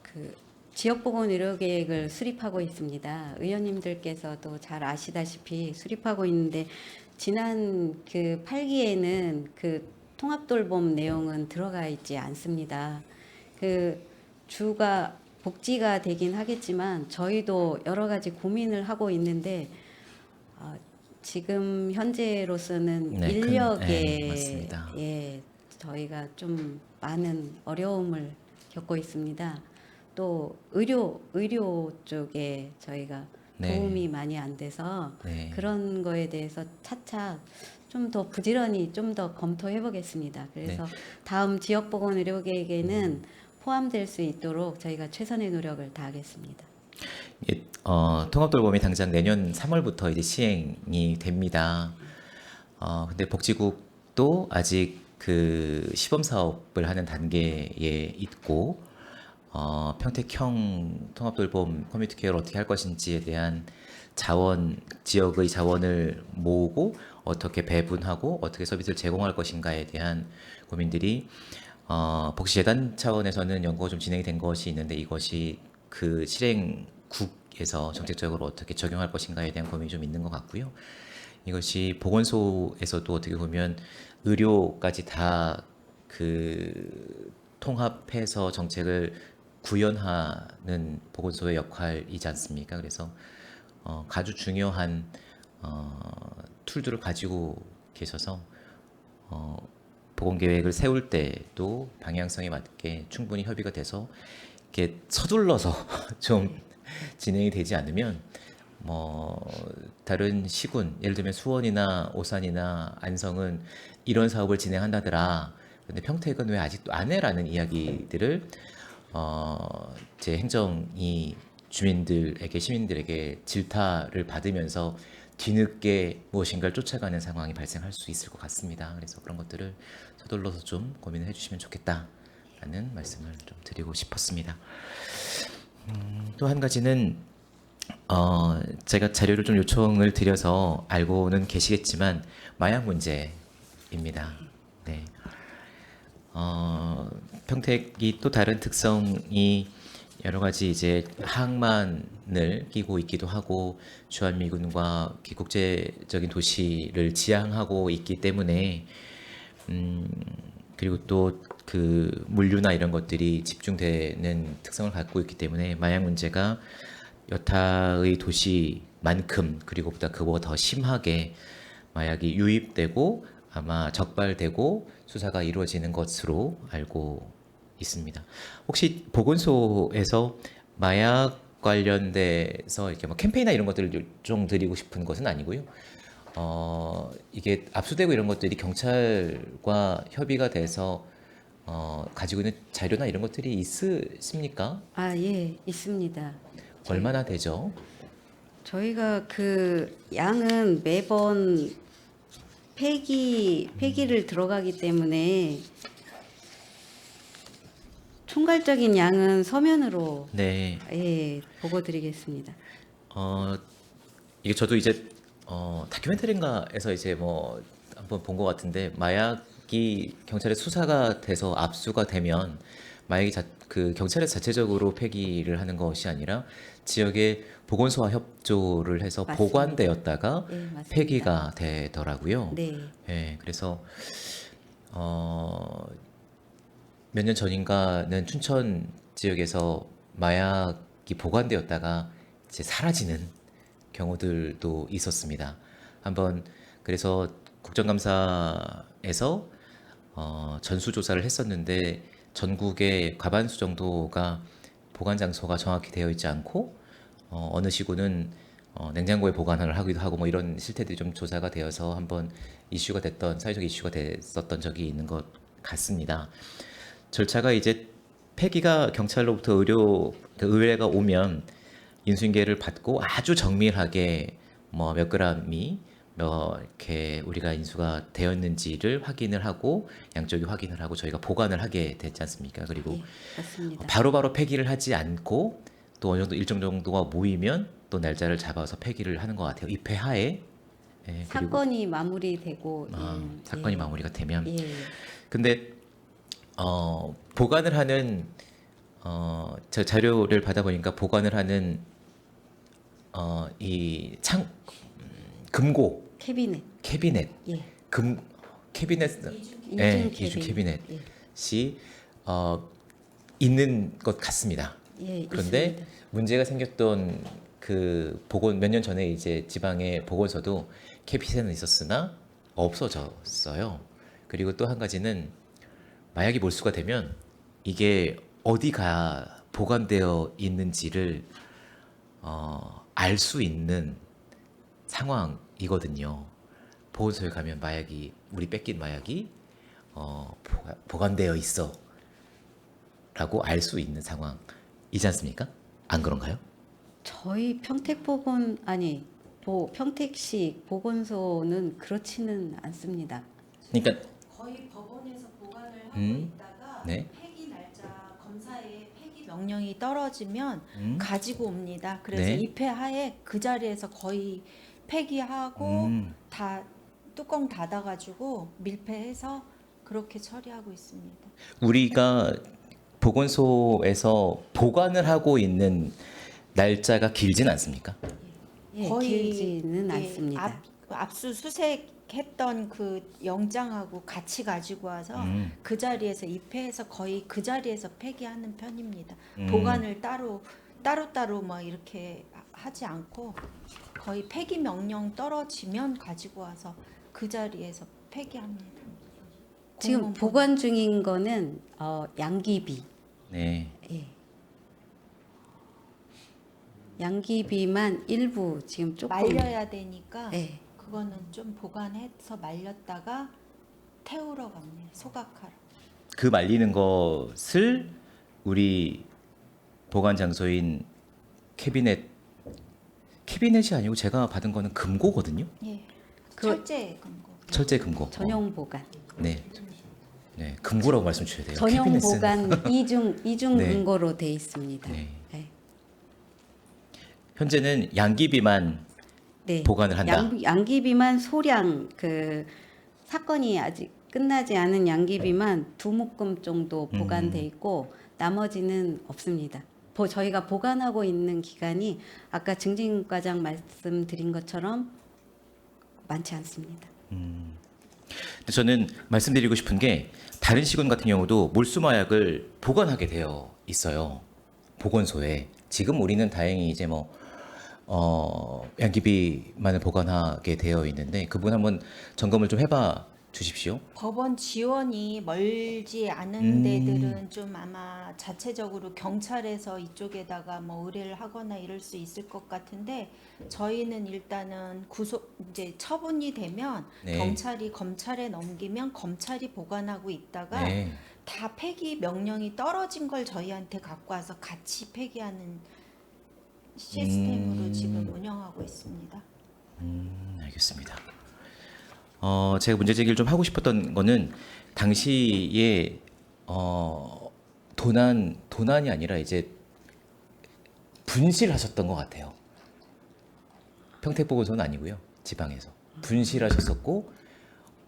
그 지역보건의료계획을 수립하고 있습니다. 의원님들께서도 잘 아시다시피 수립하고 있는데, 지난 그 8기에는 그 통합돌봄 내용은 들어가 있지 않습니다. 그 주가 복지가 되긴 하겠지만 저희도 여러 가지 고민을 하고 있는데, 지금 현재로서는 네, 인력에 맞습니다. 저희가 좀 많은 어려움을 겪고 있습니다. 또 의료 쪽에 저희가 네. 도움이 많이 안 돼서 네. 그런 거에 대해서 차차 좀 더 부지런히 좀 더 검토해 보겠습니다. 그래서 다음 지역보건의료계획에는 포함될 수 있도록 저희가 최선의 노력을 다하겠습니다. 예, 통합돌봄이 당장 내년 3월부터 이제 시행이 됩니다. 근데 복지국도 아직 그 시범 사업을 하는 단계에 있고, 평택형 통합돌봄 커뮤니티 케어를 어떻게 할 것인지에 대한 지역의 자원을 모으고 어떻게 배분하고 어떻게 서비스를 제공할 것인가에 대한 고민들이 복지재단 차원에서는 연구가 좀 진행이 된 것이 있는데, 이것이 그 실행국에서 정책적으로 어떻게 적용할 것인가에 대한 고민이 좀 있는 것 같고요. 이것이 보건소에서도 어떻게 보면 의료까지 다 그 통합해서 정책을 구현하는 보건소의 역할이지 않습니까? 그래서 아주 중요한 툴들을 가지고 계셔서 보건계획을 세울 때도 방향성에 맞게 충분히 협의가 돼서 이렇게 서둘러서 좀 진행이 되지 않으면 다른 시군, 예를 들면 수원이나 오산이나 안성은 이런 사업을 진행한다더라. 그런데 평택은 왜 아직도 안 해라는 이야기들을 제 행정이 시민들에게 질타를 받으면서 뒤늦게 무엇인가를 쫓아가는 상황이 발생할 수 있을 것 같습니다. 그래서 그런 것들을 서둘러서 좀 고민을 해주시면 좋겠다라는 말씀을 좀 드리고 싶었습니다. 또 한 가지는 제가 자료를 좀 요청을 드려서 알고는 계시겠지만 마약 문제입니다. 네. 평택이 또 다른 특성이 여러 가지 이제 항만을 끼고 있기도 하고 주한미군과 국제적인 도시를 지향하고 있기 때문에 그리고 또 그 물류나 이런 것들이 집중되는 특성을 갖고 있기 때문에 마약 문제가 여타의 도시만큼, 그리고 그보다 더 심하게 마약이 유입되고 아마 적발되고 수사가 이루어지는 것으로 알고 있습니다. 혹시 보건소에서 마약 관련돼서 이렇게 뭐 캠페인이나 이런 것들을 요청드리고 싶은 것은 아니고요. 이게 압수되고 이런 것들이 경찰과 협의가 돼서 가지고 있는 자료나 이런 것들이 있으십니까? 예, 있습니다. 얼마나 되죠? 저희가 그 양은 매번 폐기를 들어가기 때문에 총괄적인 양은 서면으로 네. 보고드리겠습니다. 이게 저도 이제 다큐멘터리인가에서 이제 뭐 한번 본 것 같은데 마약이 경찰의 수사가 돼서 압수가 되면 마약이 그 경찰에서 자체적으로 폐기를 하는 것이 아니라 지역의 보건소와 협조를 해서 맞습니다. 보관되었다가 네, 맞습니다. 폐기가 되더라고요. 네, 예, 그래서 몇 년 전인가는 춘천 지역에서 마약이 보관되었다가 이제 사라지는 경우들도 있었습니다. 한번 그래서 국정감사에서 전수조사를 했었는데 전국의 과반수 정도가 보관 장소가 정확히 되어 있지 않고 어느 시구는 냉장고에 보관을 하기도 하고 뭐 이런 실태들이 좀 조사가 되어서 한번 이슈가 됐던 사회적 이슈가 됐었던 적이 있는 것 같습니다. 절차가 이제 폐기가 경찰로부터 의뢰가 오면 인수인계를 받고 아주 정밀하게 뭐 몇 그램이 이렇게 우리가 인수가 되었는지를 확인을 하고 양쪽이 확인을 하고 저희가 보관을 하게 됐지 않습니까? 그리고 네, 맞습니다. 바로바로 폐기를 하지 않고 또 어느 정도 일정 정도가 모이면 또 날짜를 잡아서 폐기를 하는 것 같아요. 입회하에. 예, 그리고 사건이 마무리되고 사건이 마무리가 되면. 예. 근데 보관을 하는 저 자료를 받아보니까 보관을 하는 이 금고 캐비넷. 캐비넷 캐비넷 이중 캐비넷이 있는 것 같습니다. 예, 그런데 있습니다. 문제가 생겼던 그 몇 년 전에 이제 지방의 보건소도 캐비넷은 있었으나 없어졌어요. 그리고 또 한 가지는 마약이 몰수가 되면 이게 어디가 보관되어 있는지를 알 수 있는 상황이거든요. 보건소에 가면 우리 뺏긴 마약이 보관되어 있어라고 알 수 있는 상황이지 않습니까? 안 그런가요? 저희 평택시 보건소는 그렇지는 않습니다. 그러니까 거의 법원에서 보관을 하고 음, 있다가 네. 폐기 날짜 검사에 폐기 명령이 떨어지면 음. 가지고 옵니다. 그래서 네. 입회하에 그 자리에서 거의 폐기하고 다 뚜껑 닫아가지고 밀폐해서 그렇게 처리하고 있습니다. 우리가 보건소에서 보관을 하고 있는 날짜가 길진 않습니까? 예, 길지는 예, 않습니다. 압수수색했던 그 영장하고 같이 가지고 와서 그 자리에서 입회해서 거의 그 자리에서 폐기하는 편입니다. 보관을 따로 뭐 이렇게 하지 않고 거의 폐기 명령 떨어지면 가지고 와서 그 자리에서 폐기합니다. 지금 공무원 보관 중인 거는 양귀비. 네. 예. 양귀비만 일부 지금 조금 말려야 되니까 예. 그거는 좀 보관해서 말렸다가 태우러 갑니다. 소각하러. 그 말리는 것을 우리 보관 장소인 캐비넷이 아니고 제가 받은 거는 금고거든요. 예. 그거- 철제 금고. 철제 금고. 전용 보관. 네. 네, 금고라고 말씀 주셔야 돼요. 전용 캐비넷은. 보관 이중 네. 금고로 돼 있습니다. 네. 네. 현재는 양귀비만 네. 보관을 한다. 양귀비만 소량 그 사건이 아직 끝나지 않은 양귀비만 2묶음 정도 보관돼 있고 나머지는 없습니다. 저희가 보관하고 있는 기간이 아까 증진과장 말씀드린 것처럼 많지 않습니다. 근데 저는 말씀드리고 싶은 게 다른 시군 같은 경우도 몰수 마약을 보관하게 되어 있어요. 보건소에. 지금 우리는 다행히 이제 뭐 양귀비만을 보관하게 되어 있는데 그분 한번 점검을 좀 해봐 주십시오. 법원 지원이 멀지 않은 데들은 좀 아마 자체적으로 경찰에서 이쪽에다가 뭐 의뢰를 하거나 이럴 수 있을 것 같은데 저희는 일단은 이제 처분이 되면 네. 경찰이 검찰에 넘기면 검찰이 보관하고 있다가 네. 다 폐기 명령이 떨어진 걸 저희한테 갖고 와서 같이 폐기하는 시스템으로 지금 운영하고 있습니다. 알겠습니다. 제가 문제 제기를 좀 하고 싶었던 거는 당시에 도난이 아니라 이제 분실하셨던 것 같아요. 평택보건소는 아니고요. 지방에서 분실하셨었고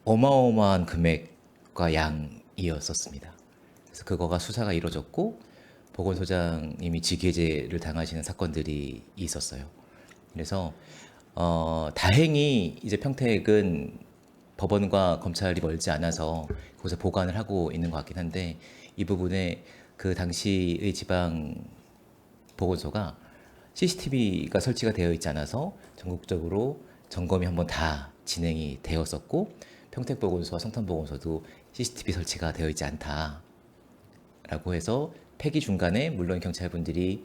어마어마한 금액과 양이었었습니다. 그래서 그거가 수사가 이루어졌고 보건소장님이 직위해제를 당하시는 사건들이 있었어요. 그래서 다행히 이제 평택은 법원과 검찰이 멀지 않아서 거기서 보관을 하고 있는 것 같긴 한데 이 부분에 그 당시의 지방 보건소가 CCTV가 설치가 되어 있지 않아서 전국적으로 점검이 한번 다 진행이 되었었고 평택보건소와 성탄보건소도 CCTV 설치가 되어 있지 않다라고 해서 폐기 중간에 물론 경찰분들이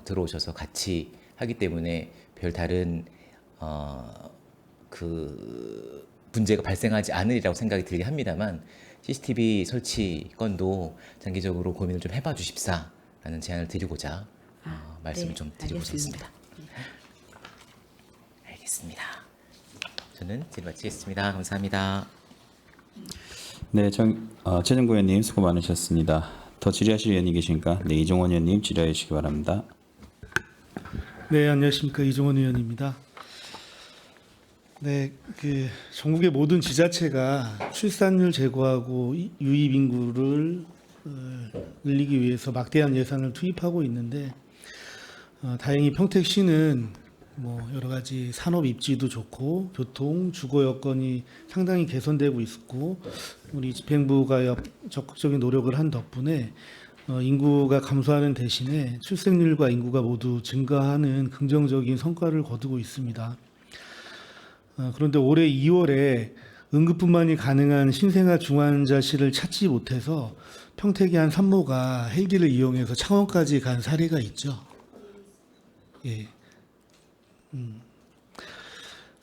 들어오셔서 같이 하기 때문에 별 다른 그 문제가 발생하지 않으리라고 생각이 들긴 합니다만 CCTV 설치 건도 장기적으로 고민을 좀 해봐 주십사라는 제안을 드리고자 말씀을 네, 좀 드리고 알겠습니다. 싶습니다. 알겠습니다. 저는 질의 마치겠습니다. 감사합니다. 네, 최정구 의원님 수고 많으셨습니다. 더 질의하실 의원이 계십니까? 네, 이종원 의원님 질의해 주시기 바랍니다. 네, 안녕하십니까. 이종원 의원입니다. 네, 그 전국의 모든 지자체가 출산율 제고하고 유입 인구를 늘리기 위해서 막대한 예산을 투입하고 있는데 다행히 평택시는 뭐 여러 가지 산업 입지도 좋고 교통, 주거 여건이 상당히 개선되고 있고 우리 집행부가 적극적인 노력을 한 덕분에 인구가 감소하는 대신에 출생률과 인구가 모두 증가하는 긍정적인 성과를 거두고 있습니다. 그런데 올해 2월에 응급분만이 가능한 신생아 중환자실을 찾지 못해서 평택의 한 산모가 헬기를 이용해서 창원까지 간 사례가 있죠. 예.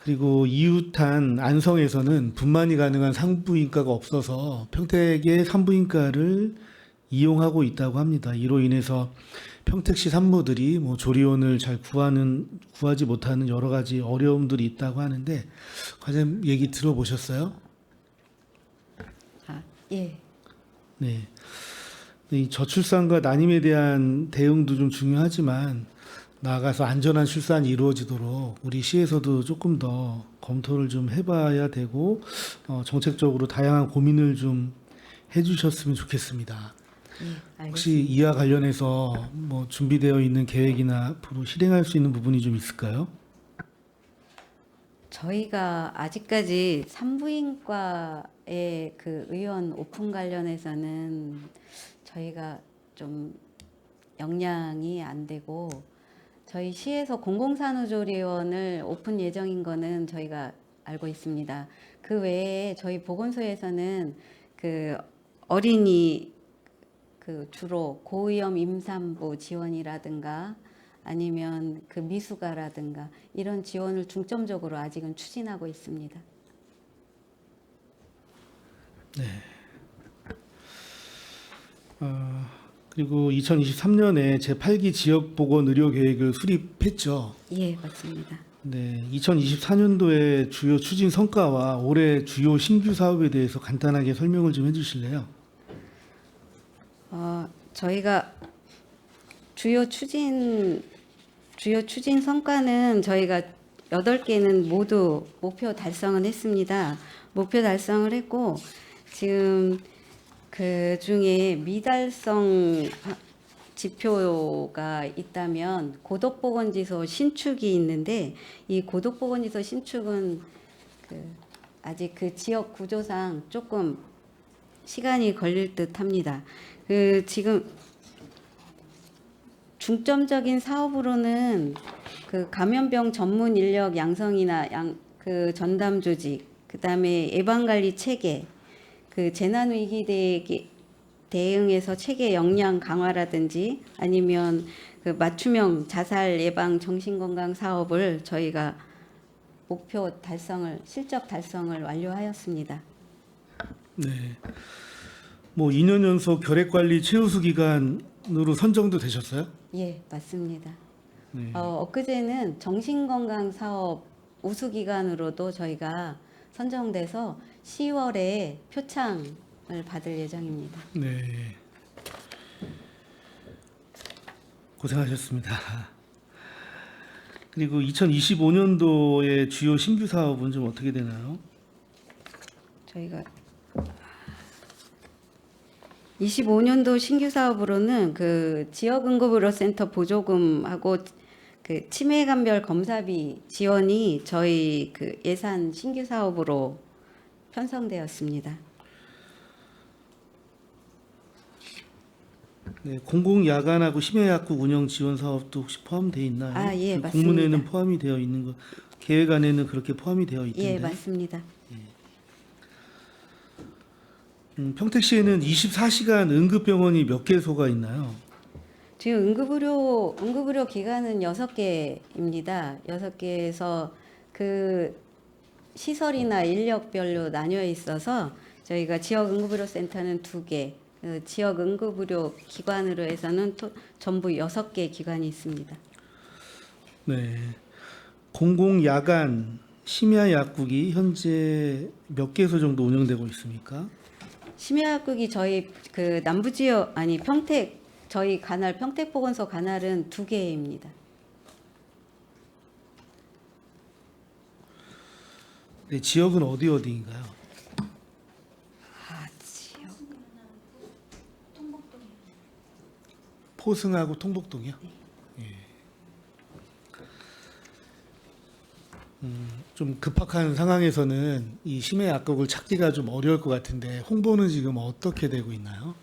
그리고 이웃한 안성에서는 분만이 가능한 산부인과가 없어서 평택의 산부인과를 이용하고 있다고 합니다. 이로 인해서 평택시 산모들이 뭐 조리원을 잘 구하지 못하는 여러 가지 어려움들이 있다고 하는데 과장님 얘기 들어보셨어요? 예. 네. 이 저출산과 난임에 대한 대응도 좀 중요하지만 나아가서 안전한 출산이 이루어지도록 우리 시에서도 조금 더 검토를 좀 해봐야 되고 정책적으로 다양한 고민을 좀 해주셨으면 좋겠습니다. 예, 혹시 이와 관련해서 뭐 준비되어 있는 계획이나 앞으로 실행할 수 있는 부분이 좀 있을까요? 저희가 아직까지 산부인과의 그 의원 오픈 관련해서는 저희가 좀 역량이 안 되고 저희 시에서 공공산후조리원을 오픈 예정인 거는 저희가 알고 있습니다. 그 외에 저희 보건소에서는 그 어린이 그 주로 고위험 임산부 지원이라든가 아니면 그 미숙아라든가 이런 지원을 중점적으로 아직은 추진하고 있습니다. 네. 그리고 2023년에 제8기 지역보건의료계획을 수립했죠. 예, 맞습니다. 네, 2024년도의 주요 추진 성과와 올해 주요 신규 사업에 대해서 간단하게 설명을 좀 해주실래요? 저희가 주요 추진 성과는 저희가 8개는 모두 목표 달성은 했습니다. 목표 달성을 했고 지금 그 중에 미달성 지표가 있다면 고독보건지소 신축이 있는데 이 고독보건지소 신축은 아직 그 지역 구조상 조금 시간이 걸릴 듯합니다. 그 지금 중점적인 사업으로는 그 감염병 전문 인력 양성이나 그 전담 조직, 그다음에 예방 관리 체계, 그 재난 위기 대응에서 체계 역량 강화라든지 아니면 그 맞춤형 자살 예방 정신건강 사업을 저희가 목표 달성을 실적 달성을 완료하였습니다. 네. 뭐 2년 연속 결핵관리 최우수 기관으로 선정도 되셨어요? 예, 맞습니다. 네. 엊그제는 정신건강 사업 우수 기관으로도 저희가 선정돼서 10월에 표창을 받을 예정입니다. 네. 고생하셨습니다. 그리고 2025년도의 주요 신규 사업은 좀 어떻게 되나요? 저희가 25년도 신규 사업으로는 그 지역응급의료센터 보조금하고 그 치매감별 검사비 지원이 저희 그 예산 신규 사업으로 편성되었습니다. 네, 공공야간하고 심야약국 운영 지원 사업도 혹시 포함되어 있나요? 아, 예, 그 맞습니다. 공문에는 포함이 되어 있는 거, 계획안에는 그렇게 포함이 되어 있던데. 예, 맞습니다. 평택시에는 24시간 응급병원이 몇 개소가 있나요? 지금 응급의료 기관은 6개입니다. 6개에서 그 시설이나 인력별로 나뉘어 있어서 저희가 지역 응급의료센터는 2개, 그 지역 응급의료 기관으로 해서는 전부 6개 기관이 있습니다. 네. 공공야간 심야약국이 현재 몇 개소 정도 운영되고 있습니까? 심야약국이 저희 그 남부 지역 아니 평택 저희 관할 평택보건소 관할은 2개입니다. 네, 지역은 어디인가요? 아, 지역. 포승하고 통복동이요? 예. 좀 급박한 상황에서는 이 심야약국을 찾기가 좀 어려울 것 같은데 홍보는 지금 어떻게 되고 있나요?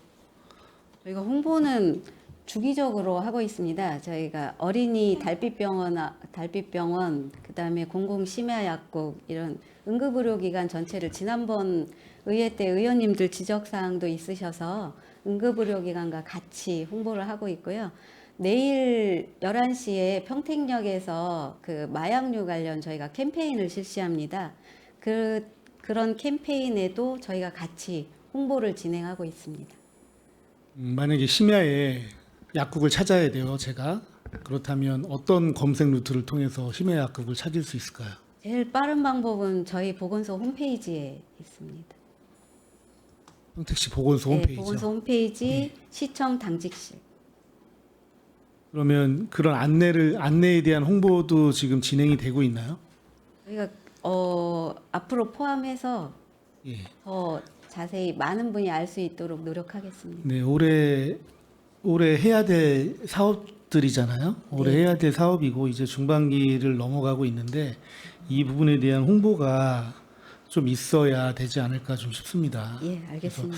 저희가 홍보는 주기적으로 하고 있습니다. 저희가 어린이 달빛병원, 그다음에 공공심야약국 이런 응급의료기관 전체를 지난번 의회 때 의원님들 지적사항도 있으셔서 응급의료기관과 같이 홍보를 하고 있고요. 내일 11시에 평택역에서 그 마약류 관련 저희가 캠페인을 실시합니다. 그런 캠페인에도 저희가 같이 홍보를 진행하고 있습니다. 만약에 심야에 약국을 찾아야 돼요, 제가. 그렇다면 어떤 검색 루트를 통해서 심야약국을 찾을 수 있을까요? 제일 빠른 방법은 저희 보건소 홈페이지에 있습니다. 평택시 보건소 네, 홈페이지요. 보건소 홈페이지 시청 당직실. 그러면 그런 안내에 대한 홍보도 지금 진행이 되고 있나요? 저희가 앞으로 포함해서 예. 더 자세히 많은 분이 알 수 있도록 노력하겠습니다. 네, 올해 해야 될 사업들이잖아요. 올해 네. 해야 될 사업이고 이제 중반기를 넘어가고 있는데 이 부분에 대한 홍보가 좀 있어야 되지 않을까 좀 싶습니다. 예, 알겠습니다.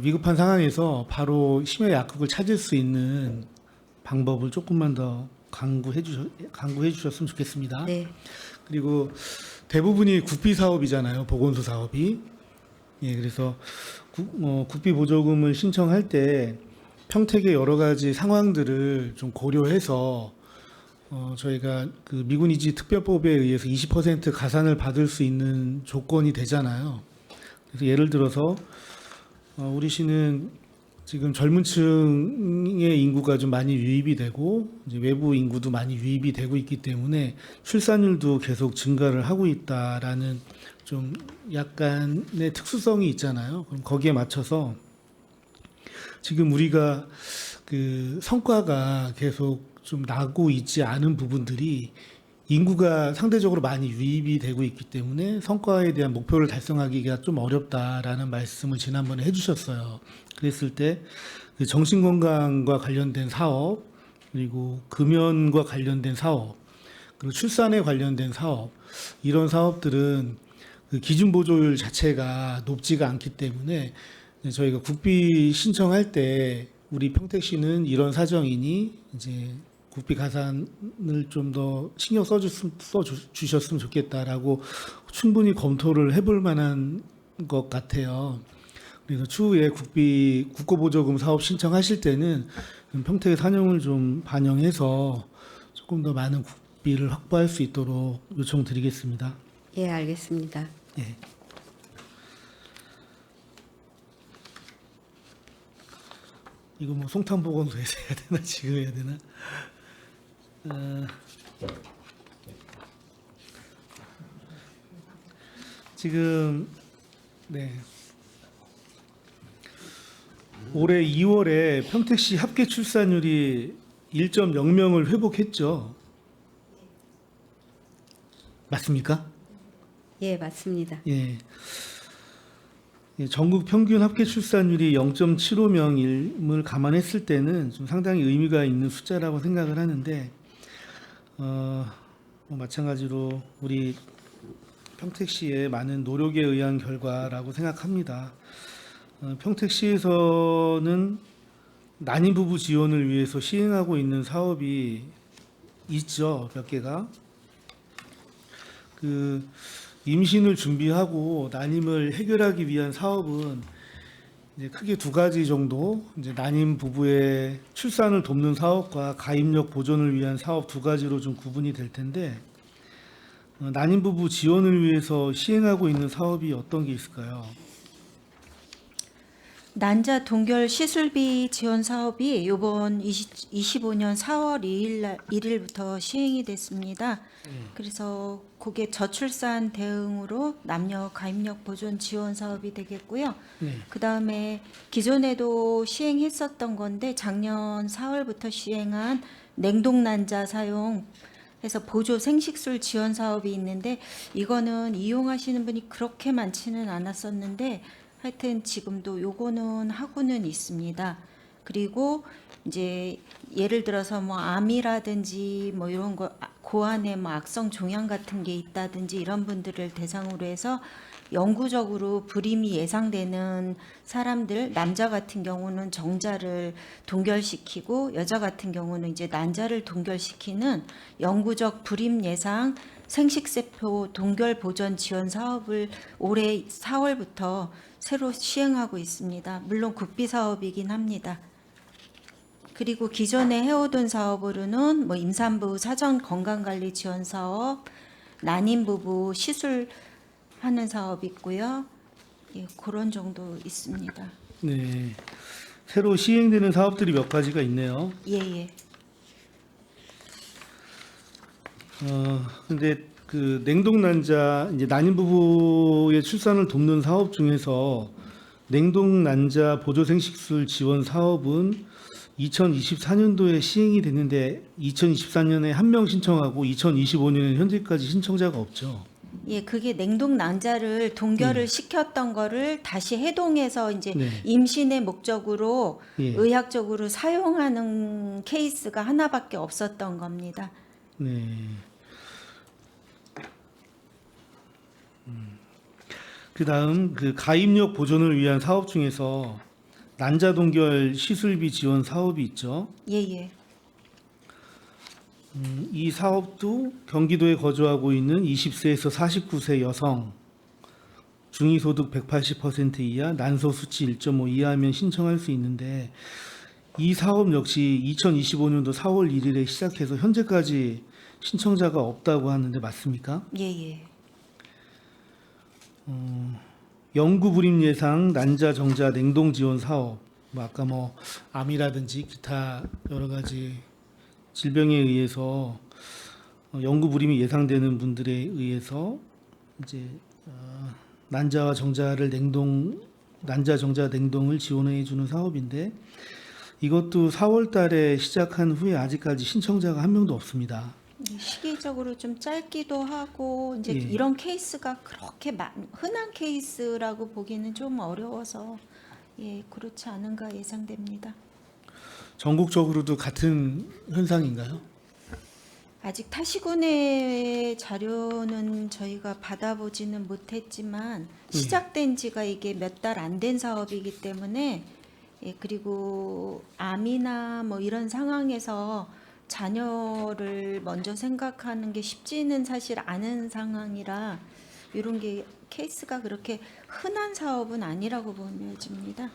위급한 상황에서 바로 심야약국을 찾을 수 있는 방법을 조금만 더 강구해 주셨으면 좋겠습니다. 네, 그리고 대부분이 국비 사업이잖아요. 보건소 사업이. 예, 그래서 국비 보조금을 신청할 때 평택의 여러 가지 상황들을 좀 고려해서 저희가 그 미군이지 특별법에 의해서 20% 가산을 받을 수 있는 조건이 되잖아요. 그래서 예를 들어서 우리 시는 지금 젊은 층의 인구가 좀 많이 유입이 되고 이제 외부 인구도 많이 유입이 되고 있기 때문에 출산율도 계속 증가를 하고 있다라는 좀 약간의 특수성이 있잖아요. 그럼 거기에 맞춰서 지금 우리가 그 성과가 계속 좀 나고 있지 않은 부분들이 인구가 상대적으로 많이 유입이 되고 있기 때문에 성과에 대한 목표를 달성하기가 좀 어렵다라는 말씀을 지난번에 해주셨어요. 그랬을 때 그 정신건강과 관련된 사업, 그리고 금연과 관련된 사업, 그리고 출산에 관련된 사업, 이런 사업들은 그 기준 보조율 자체가 높지가 않기 때문에 저희가 국비 신청할 때 우리 평택시는 이런 사정이니 이제 국비 가산을 좀 더 신경 써주셨으면 좋겠다라고 충분히 검토를 해볼 만한 것 같아요. 그래서 추후에 국고보조금 사업 신청하실 때는 평택의 사정을 좀 반영해서 조금 더 많은 국비를 확보할 수 있도록 요청드리겠습니다. 예, 알겠습니다. 예. 이거 뭐 송탄보건소에서 해야 되나 지금 해야 되나? 지금 올해 2월에 평택시 합계 출산율이 1.0명을 회복했죠. 맞습니까? 예, 맞습니다. 예. 전국 평균 합계 출산율이 0.75명을 감안했을 때는 좀 상당히 의미가 있는 숫자라고 생각을 하는데, 마찬가지로 우리 평택시의 많은 노력에 의한 결과라고 생각합니다. 평택시에서는 난임 부부 지원을 위해서 시행하고 있는 사업이 있죠, 몇 개가. 그 임신을 준비하고 난임을 해결하기 위한 사업은 이제 크게 두 가지 정도, 이제 난임 부부의 출산을 돕는 사업과 가입력 보존을 위한 사업 두 가지로 좀 구분이 될 텐데, 난임 부부 지원을 위해서 시행하고 있는 사업이 어떤 게 있을까요? 난자 동결 시술비 지원 사업이 이번 25년 4월 1일부터 시행이 됐습니다. 그래서 그게 저출산 대응으로 남녀 가입력 보존 지원 사업이 되겠고요. 네. 그다음에 기존에도 시행했었던 건데 작년 4월부터 시행한 냉동 난자 사용 해서 보조 생식술 지원 사업이 있는데, 이거는 이용하시는 분이 그렇게 많지는 않았었는데 하여튼 지금도 요거는 하고는 있습니다. 그리고 이제 예를 들어서 뭐 암이라든지 뭐 이런 거 고안에 뭐 악성 종양 같은 게 있다든지 이런 분들을 대상으로 해서 영구적으로 불임이 예상되는 사람들, 남자 같은 경우는 정자를 동결시키고 여자 같은 경우는 이제 난자를 동결시키는 영구적 불임 예상 생식세포 동결 보전 지원 사업을 올해 4월부터 새로 시행하고 있습니다. 물론 국비 사업이긴 합니다. 그리고 기존에 해오던 사업으로는 뭐 임산부 사전 건강관리 지원 사업, 난임 부부 시술하는 사업 있고요. 예, 그런 정도 있습니다. 네. 새로 시행되는 사업들이 몇 가지가 있네요. 예. 근데 그 냉동 난자, 이제 난임 부부의 출산을 돕는 사업 중에서 냉동 난자 보조 생식술 지원 사업은 2024년도에 시행이 됐는데 2024년에 한 명 신청하고 2025년에 현재까지 신청자가 없죠. 예, 그게 냉동 난자를 동결을 시켰던 거를 다시 해동해서 이제 네. 임신의 목적으로 예. 의학적으로 사용하는 케이스가 하나밖에 없었던 겁니다. 네. 그다음 그 가입력 보존을 위한 사업 중에서 난자 동결 시술비 지원 사업이 있죠. 예. 이 사업도 경기도에 거주하고 있는 20세에서 49세 여성, 중위소득 180% 이하, 난소 수치 1.5 이하면 신청할 수 있는데, 이 사업 역시 2025년도 4월 1일에 시작해서 현재까지 신청자가 없다고 하는데 맞습니까? 예. 영구 불임 예상 난자 정자 냉동 지원 사업, 뭐 아까 뭐 암이라든지 기타 여러 가지 질병에 의해서 영구 불임이 예상되는 분들에 의해서 이제 난자와 정자를 난자 정자 냉동을 지원해 주는 사업인데, 이것도 4월 달에 시작한 후에 아직까지 신청자가 한 명도 없습니다. 시기적으로 좀 짧기도 하고 이제 예. 이런 케이스가 그렇게 흔한 케이스라고 보기는 좀 어려워서 그렇지 않은가 예상됩니다. 전국적으로도 같은 현상인가요? 아직 타시군의 자료는 저희가 받아보지는 못했지만 시작된 지가 이게 몇 달 안 된 사업이기 때문에, 그리고 암이나 뭐 이런 상황에서 자녀를 먼저 생각하는 게 쉽지는 사실 않은 상황이라 이런 게 케이스가 그렇게 흔한 사업은 아니라고 보여집니다.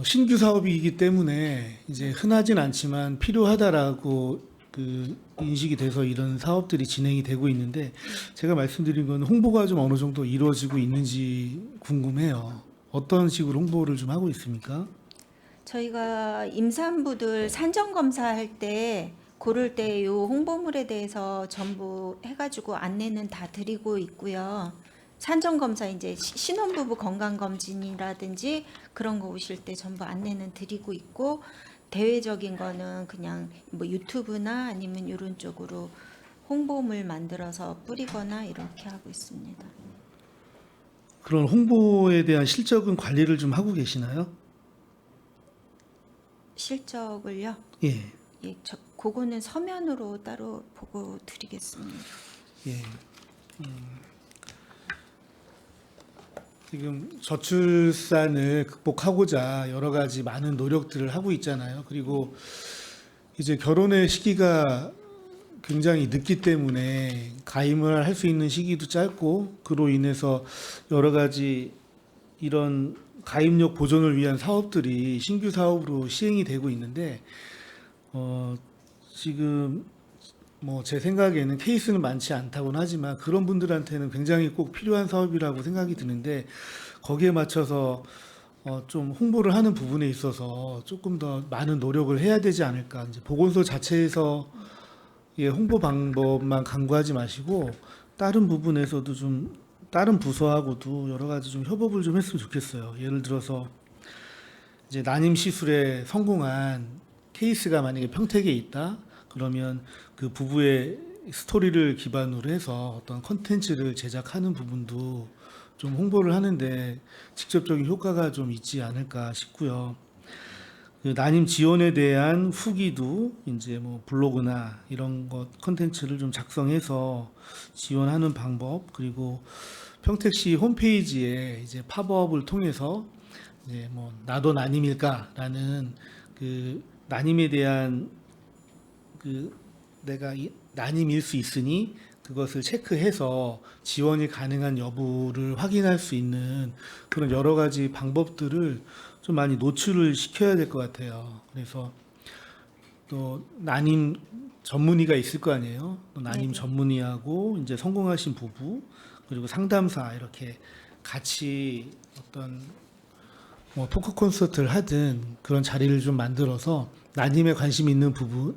신규 사업이기 때문에 이제 흔하진 않지만 필요하다라고 그 인식이 돼서 이런 사업들이 진행이 되고 있는데, 제가 말씀드린 건 홍보가 좀 어느 정도 이루어지고 있는지 궁금해요. 어떤 식으로 홍보를 좀 하고 있습니까? 저희가 임산부들 산정 검사할 때 고를 때 요 홍보물에 대해서 전부 해가지고 안내는 다 드리고 있고요. 산정검사 이제 신혼부부 건강검진이라든지 그런 거 오실 때 전부 안내는 드리고 있고, 대외적인 거는 그냥 뭐 유튜브나 아니면 이런 쪽으로 홍보물 만들어서 뿌리거나 이렇게 하고 있습니다. 그런 홍보에 대한 실적은 관리를 좀 하고 계시나요? 실적을요? 예. 예, 그거는 서면으로 따로 보고 드리겠습니다. 예. 지금 저출산을 극복하고자 여러 가지 많은 노력들을 하고 있잖아요. 그리고 이제 결혼의 시기가 굉장히 늦기 때문에 가임을 할 수 있는 시기도 짧고, 그로 인해서 여러 가지 이런 가임력 보존을 위한 사업들이 신규 사업으로 시행이 되고 있는데, 지금 뭐 제 생각에는 케이스는 많지 않다고는 하지만 그런 분들한테는 굉장히 꼭 필요한 사업이라고 생각이 드는데, 거기에 맞춰서 좀 홍보를 하는 부분에 있어서 조금 더 많은 노력을 해야 되지 않을까. 이제 보건소 자체에서 홍보 방법만 강구하지 마시고 다른 부분에서도 좀, 다른 부서하고도 여러 가지 좀 협업을 좀 했으면 좋겠어요. 예를 들어서 이제 난임 시술에 성공한 케이스가 만약에 평택에 있다, 그러면 그 부부의 스토리를 기반으로 해서 어떤 컨텐츠를 제작하는 부분도 좀 홍보를 하는데 직접적인 효과가 좀 있지 않을까 싶고요. 그 난임 지원에 대한 후기도 이제 뭐 블로그나 이런 것 컨텐츠를 좀 작성해서 지원하는 방법, 그리고 평택시 홈페이지에 이제 팝업을 통해서 이제 뭐 나도 난임일까라는 그 난임에 대한 그 내가 난임일 수 있으니 그것을 체크해서 지원이 가능한 여부를 확인할 수 있는 그런 여러 가지 방법들을 좀 많이 노출을 시켜야 될 것 같아요. 그래서 또 난임 전문의가 있을 거 아니에요. 또 난임 네네. 전문의하고 이제 성공하신 부부, 그리고 상담사, 이렇게 같이 어떤 뭐 토크 콘서트를 하든 그런 자리를 좀 만들어서 난임에 관심 있는 부부,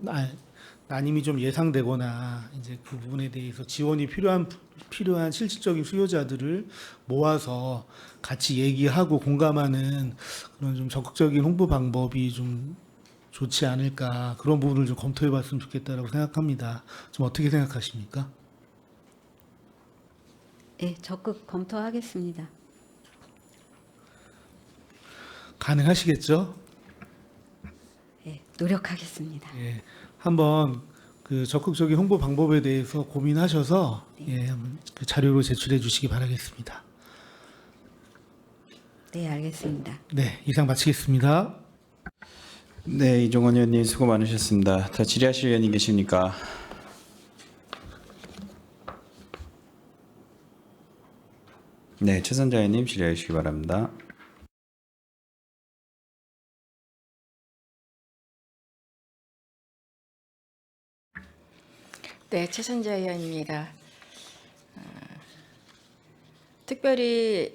난임이 좀 예상되거나 이제 그 부분에 대해서 지원이 필요한 실질적인 수요자들을 모아서 같이 얘기하고 공감하는 그런 좀 적극적인 홍보 방법이 좀 좋지 않을까, 그런 부분을 좀 검토해 봤으면 좋겠다라고 생각합니다. 좀 어떻게 생각하십니까? 예, 적극 검토하겠습니다. 가능하시겠죠? 예, 노력하겠습니다. 예. 한번 그 적극적인 홍보 방법에 대해서 고민하셔서 한번 그 자료로 제출해 주시기 바라겠습니다. 네, 알겠습니다. 네, 이상 마치겠습니다. 네, 이종원 의원님 수고 많으셨습니다. 더 질의하실 의원님 계십니까? 네, 최선자 의원님 질의해 주시기 바랍니다. 네, 최선자 의원입니다. 특별히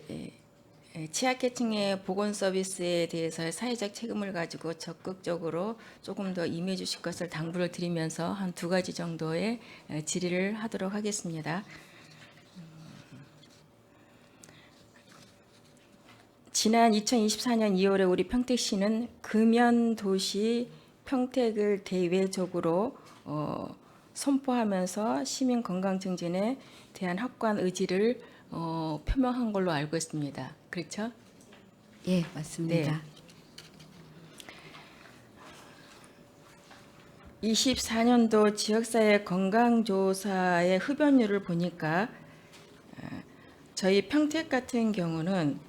취약계층의 보건 서비스에 대해서 사회적 책임을 가지고 적극적으로 조금 더 임해 주실 것을 당부를 드리면서 한 2가지 정도의 질의를 하도록 하겠습니다. 지난 2024년 2월에 우리 평택시는 금연도시 평택을 대외적으로 선포하면서 시민 건강 증진에 대한 확고한 의지를 표명한 걸로 알고 있습니다. 그렇죠? 예, 맞습니다. 네. 24년도 지역사회 건강조사의 흡연율을 보니까 저희 평택 같은 경우는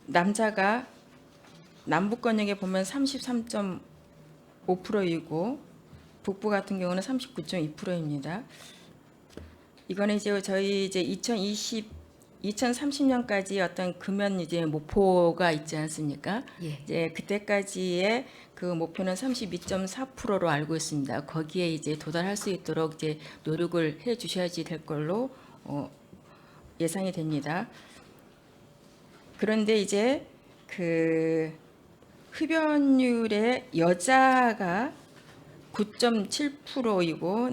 남자가 남부권역에 보면 33.5%이고 북부 같은 경우는 39.2%입니다. 이거는 이제 저희 이제 2030년까지 어떤 금연 이제 목표가 있지 않습니까? 예. 이제 그때까지의 그 목표는 32.4%로 알고 있습니다. 거기에 이제 도달할 수 있도록 이제 노력을 해 주셔야지 될 걸로 예상이 됩니다. 그런데 이제 그 흡연율의 여자가 9.7%이고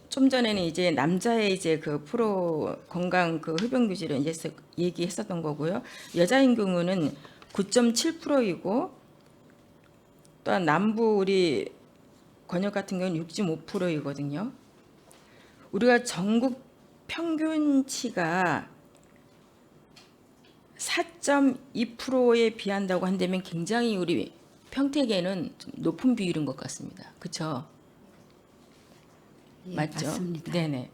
좀 전에는 이제 남자의 이제 그 프로 건강 그 흡연 규제를 이제 얘기했었던 거고요. 여자인 경우는 9.7%이고 또한 남부 우리 권역 같은 경우는 6.5%이거든요. 우리가 전국 평균치가 4.2%에 비한다고 한다면 굉장히 우리 평택에는 좀 높은 비율인 것 같습니다. 그렇죠? 예, 맞죠? 맞습니다. 네네.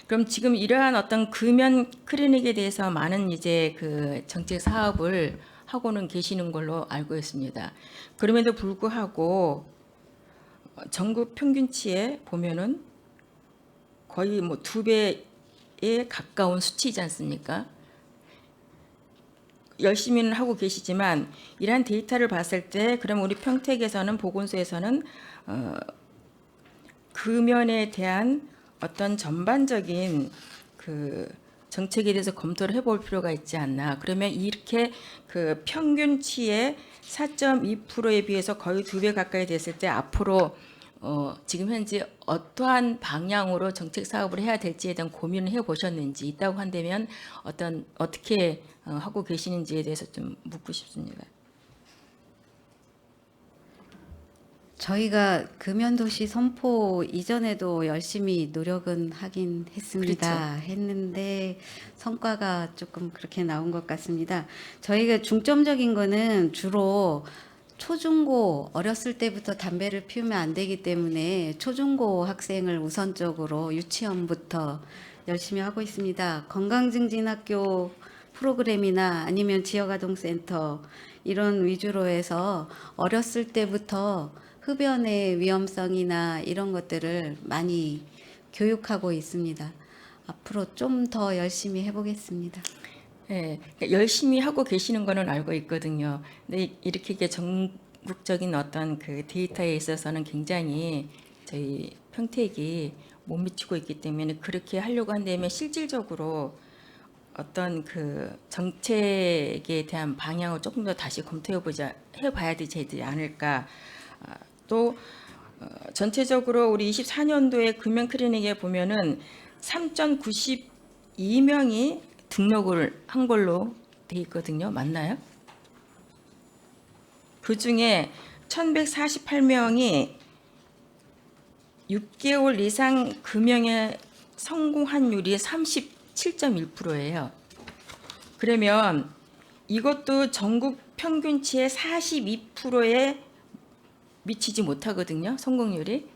그럼 지금 이러한 어떤 금연 클리닉에 대해서 많은 이제 그 정책 사업을 하고는 계시는 걸로 알고 있습니다. 그럼에도 불구하고 전국 평균치에 보면은 거의 뭐 2배에 가까운 수치이지 않습니까? 열심히는 하고 계시지만 이러한 데이터를 봤을 때 그럼 우리 평택에서는 보건소에서는 금연에 대한 어떤 전반적인 그 정책에 대해서 검토를 해볼 필요가 있지 않나. 그러면 이렇게 그 평균치의 4.2%에 비해서 거의 2배 가까이 됐을 때 앞으로 지금 현재 어떠한 방향으로 정책 사업을 해야 될지에 대한 고민을 해보셨는지, 있다고 한다면 어떻게 하고 계시는지에 대해서 좀 묻고 싶습니다. 저희가 금연도시 선포 이전에도 열심히 노력은 하긴 했습니다. 했는데 성과가 조금 그렇게 나온 것 같습니다. 저희가 중점적인 거는 주로 초중고 어렸을 때부터 담배를 피우면 안 되기 때문에 초중고 학생을 우선적으로 유치원부터 열심히 하고 있습니다. 건강증진학교 프로그램이나 아니면 지역아동센터 이런 위주로 해서 어렸을 때부터 흡연의 위험성이나 이런 것들을 많이 교육하고 있습니다. 앞으로 좀 더 열심히 해보겠습니다. 네, 열심히 하고 계시는 거는 알고 있거든요. 근데 이렇게 전국적인 어떤 그 데이터에 있어서는 굉장히 저희 평택이 못 미치고 있기 때문에 그렇게 하려고 한다면 실질적으로 어떤 그 정책에 대한 방향을 조금 더 다시 해봐야 되지 않을까. 또 전체적으로 우리 24년도에 금연 클리닉에 보면은 3,092명이 등록을 한 걸로 돼 있거든요. 맞나요? 그 중에 1,148명이 6개월 이상 금연에 성공 확률이 37.1%예요. 그러면 이것도 전국 평균치의 42%에 미치지 못하거든요. 성공률이.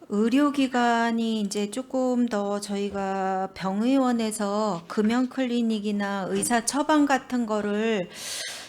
의료기관이 이제 조금 더 저희가 병의원에서 금연 클리닉이나 의사 처방 같은 거를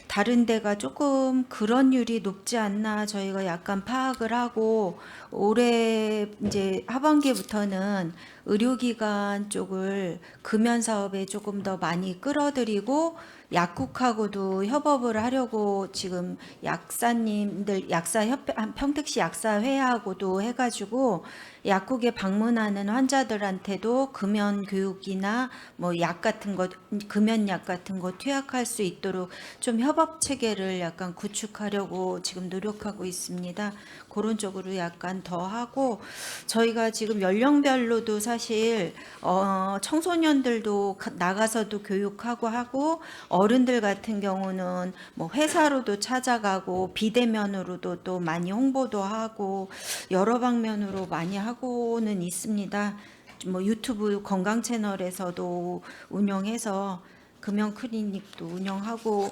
다른 데가 조금 그런율이 높지 않나 저희가 약간 파악을 하고 올해 이제 하반기부터는 의료기관 쪽을 금연 사업에 조금 더 많이 끌어들이고 약국하고도 협업을 하려고 지금 약사님들 약사협회 평택시 약사회하고도 해가지고 약국에 방문하는 환자들한테도 금연 교육이나 뭐 약 같은 거 금연약 같은 거 투약할 수 있도록 좀 협업 체계를 약간 구축하려고 지금 노력하고 있습니다. 그런 쪽으로 약간 더 하고 저희가 지금 연령별로도 사실 청소년들도 나가서도 교육하고 하고 어른들 같은 경우는 뭐 회사로도 찾아가고 비대면으로도 또 많이 홍보도 하고 여러 방면으로 많이 하고는 있습니다. 뭐 유튜브 건강 채널에서도 운영해서 금연 클리닉도 운영하고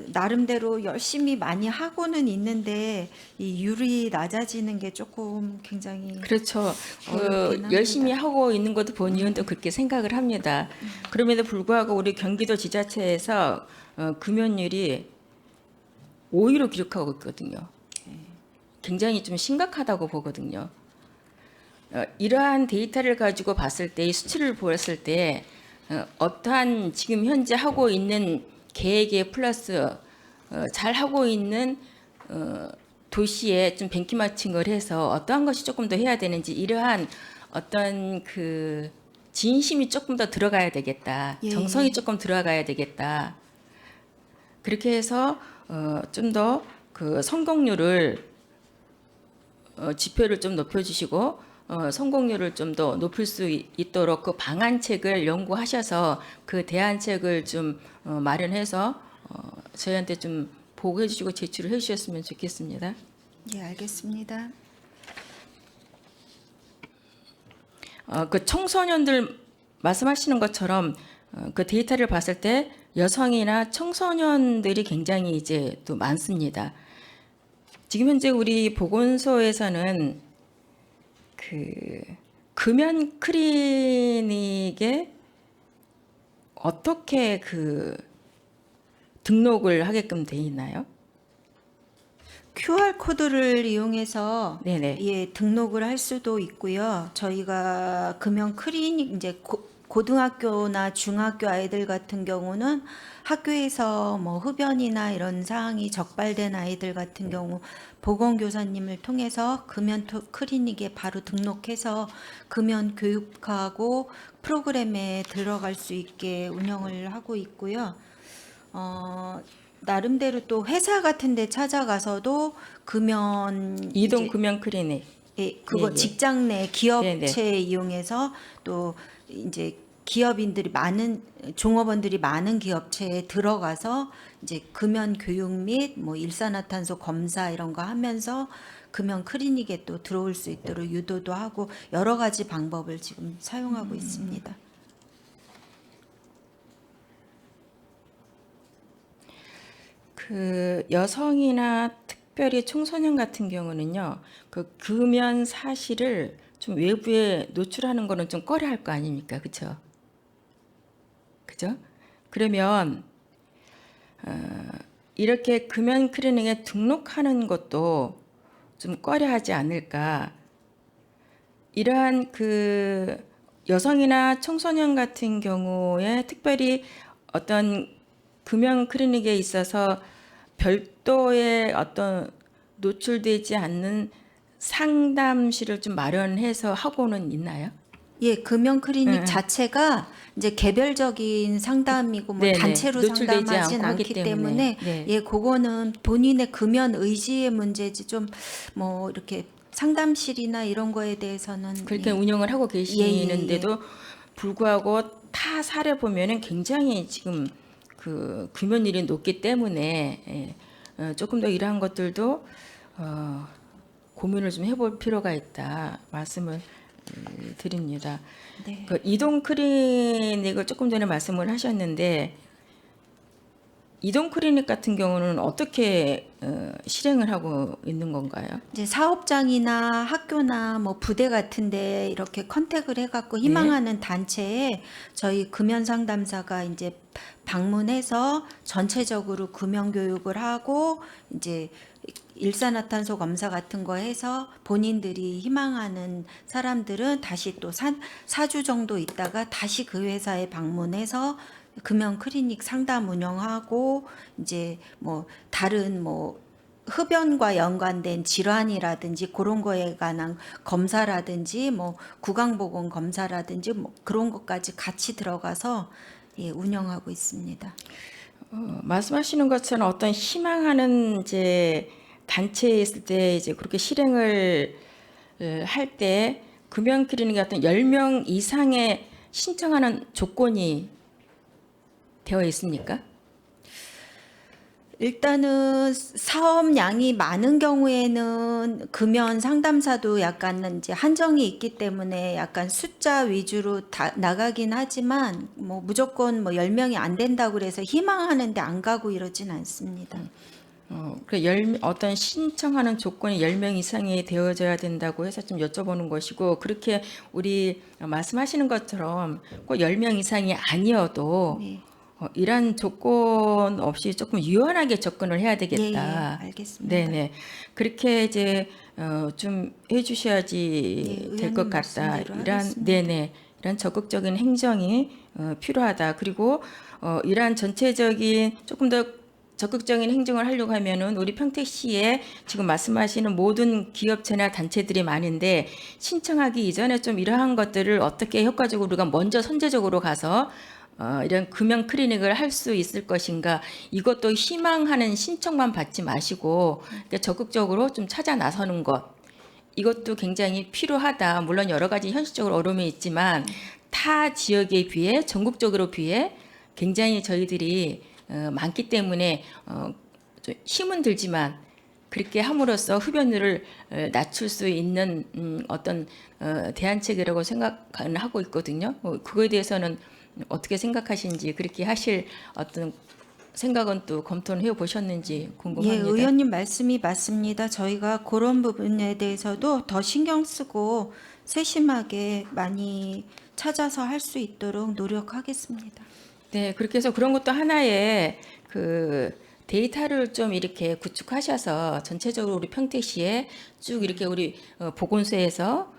나름대로 열심히 많이 하고는 있는데 이 율이 낮아지는 게 조금 굉장히 그렇죠. 어렵긴 열심히 합니다. 하고 있는 것도 본 의원도 그렇게 생각을 합니다. 그럼에도 불구하고 우리 경기도 지자체에서 금연율이 5위로 기록하고 있거든요. 굉장히 좀 심각하다고 보거든요. 이러한 데이터를 가지고 봤을 때, 이 수치를 보았을 때 어떠한 지금 현재 하고 있는 계획에 플러스 잘 하고 있는 도시에 좀 벤치마킹을 해서 어떠한 것이 조금 더 해야 되는지 이러한 어떤 그 진심이 조금 더 들어가야 되겠다. 예, 정성이 예. 조금 들어가야 되겠다. 그렇게 해서 좀 더 그 성공률을 지표를 좀 높여주시고 성공률을 좀 더 높일 수 있도록 그 방안책을 연구하셔서 그 대안책을 좀 마련해서 저희한테 좀 보고해 주시고 제출을 해 주셨으면 좋겠습니다. 예, 알겠습니다. 그 청소년들 말씀하시는 것처럼 그 데이터를 봤을 때 여성이나 청소년들이 굉장히 이제 또 많습니다. 지금 현재 우리 보건소에서는 그 금연 클리닉에 어떻게 그 등록을 하게끔 돼 있나요? QR 코드를 이용해서 네네. 예, 등록을 할 수도 있고요. 저희가 금연 클리닉 이제 고등학교나 중학교 아이들 같은 경우는 학교에서 뭐 흡연이나 이런 사항이 적발된 아이들 같은 경우 보건교사님을 통해서 금연 클리닉에 바로 등록해서 금연 교육하고 프로그램에 들어갈 수 있게 운영을 하고 있고요. 나름대로 또 회사 같은 데 찾아가서도 금연 이동 이제 금연 클리닉. 예, 그거 예, 예. 직장 내 기업체 네네. 이용해서 또 이제 기업인들이 많은 종업원들이 많은 기업체에 들어가서 이제 금연 교육 및 뭐 일산화탄소 검사 이런 거 하면서 금연 클리닉에 또 들어올 수 있도록 유도도 하고 여러 가지 방법을 지금 사용하고 있습니다. 그 여성이나 특별히 청소년 같은 경우는요, 그 금연 사실을 좀 외부에 노출하는 거는 좀 꺼려할 거 아닙니까, 그렇죠? 그죠? 그러면 이렇게 금연 클리닉에 등록하는 것도 좀 꺼려하지 않을까? 이러한 그 여성이나 청소년 같은 경우에 특별히 어떤 금연 클리닉에 있어서 별도의 어떤 노출되지 않는 상담실을 좀 마련해서 하고는 있나요? 예, 금연 클리닉 네. 자체가 이제 개별적인 상담이고 뭐 네네. 단체로 노출되지 상담하진 않고 하기 않기 때문에. 때문에 네. 예, 그거는 본인의 금연 의지의 문제지 좀 뭐 이렇게 상담실이나 이런 거에 대해서는 그렇게 예, 운영을 하고 예, 예. 계시는데도 불구하고 타 사례 보면은 굉장히 지금 그 금연율이 높기 때문에 조금 더 이러한 것들도 고민을 좀 해볼 필요가 있다 말씀을 드립니다. 네. 그 이동 클리닉을 조금 전에 말씀을 하셨는데 이동 클리닉 같은 경우는 어떻게 실행을 하고 있는 건가요? 이제 사업장이나 학교나 뭐 부대 같은데 이렇게 컨택을 해갖고 희망하는 단체에 저희 금연 상담사가 이제 방문해서 전체적으로 금연 교육을 하고 이제 일산화탄소 검사 같은 거 해서 본인들이 희망하는 사람들은 다시 또 4주 정도 있다가 다시 그 회사에 방문해서 금연 클리닉 상담 운영하고 이제 뭐 다른 뭐 흡연과 연관된 질환이라든지 그런 거에 관한 검사라든지 뭐 구강보건 검사라든지 뭐 그런 것까지 같이 들어가서 예, 운영하고 있습니다. 말씀하시는 것처럼 어떤 희망하는 이제 단체에 있을 때 이제 그렇게 실행을 할 때 금연 클리닉 같은 10명 이상의 신청하는 조건이 되어 있습니까? 일단은 사업량이 많은 경우에는 금연 상담사도 약간 이제 한정이 있기 때문에 약간 숫자 위주로 나가긴 하지만 뭐 무조건 뭐 10명이 안 된다고 그래서 희망하는데 안 가고 이러진 않습니다. 어떤 신청하는 조건이 10명 이상이 되어져야 된다고 해서 좀 여쭤보는 것이고 그렇게 우리 말씀하시는 것처럼 꼭 10명 이상이 아니어도 네. 이런 조건 없이 조금 유연하게 접근을 해야 되겠다. 예, 알겠습니다. 네네. 그렇게 이제 좀 해주셔야지 예, 될 것 의원님 같다. 말씀대로 이런 하겠습니다. 네네. 이런 적극적인 행정이 필요하다. 그리고 이러한 전체적인 조금 더 적극적인 행정을 하려고 하면은 우리 평택시에 지금 말씀하시는 모든 기업체나 단체들이 많은데 신청하기 이전에 좀 이러한 것들을 어떻게 효과적으로 우리가 먼저 선제적으로 가서 이런 금연 클리닉을 할 수 있을 것인가, 이것도 희망하는 신청만 받지 마시고 그러니까 적극적으로 좀 찾아 나서는 것, 이것도 굉장히 필요하다. 물론 여러 가지 현실적으로 어려움이 있지만 타 지역에 비해 전국적으로 비해 굉장히 저희들이 많기 때문에 좀 힘은 들지만 그렇게 함으로써 흡연율을 낮출 수 있는 어떤 대안책이라고 생각은 하고 있거든요. 그거에 대해서는 어떻게 생각하시는지, 그렇게 하실 어떤 생각은 또 검토를 해 보셨는지 예, 궁금합니다. 의원님 말씀이 맞습니다. 저희가 그런 부분에 대해서도 더 신경 쓰고 세심하게 많이 찾아서 할 수 있도록 노력하겠습니다. 네, 그렇게 해서 그런 것도 하나의 그 데이터를 좀 이렇게 구축하셔서 전체적으로 우리 평택시에 쭉 이렇게 우리 보건소에서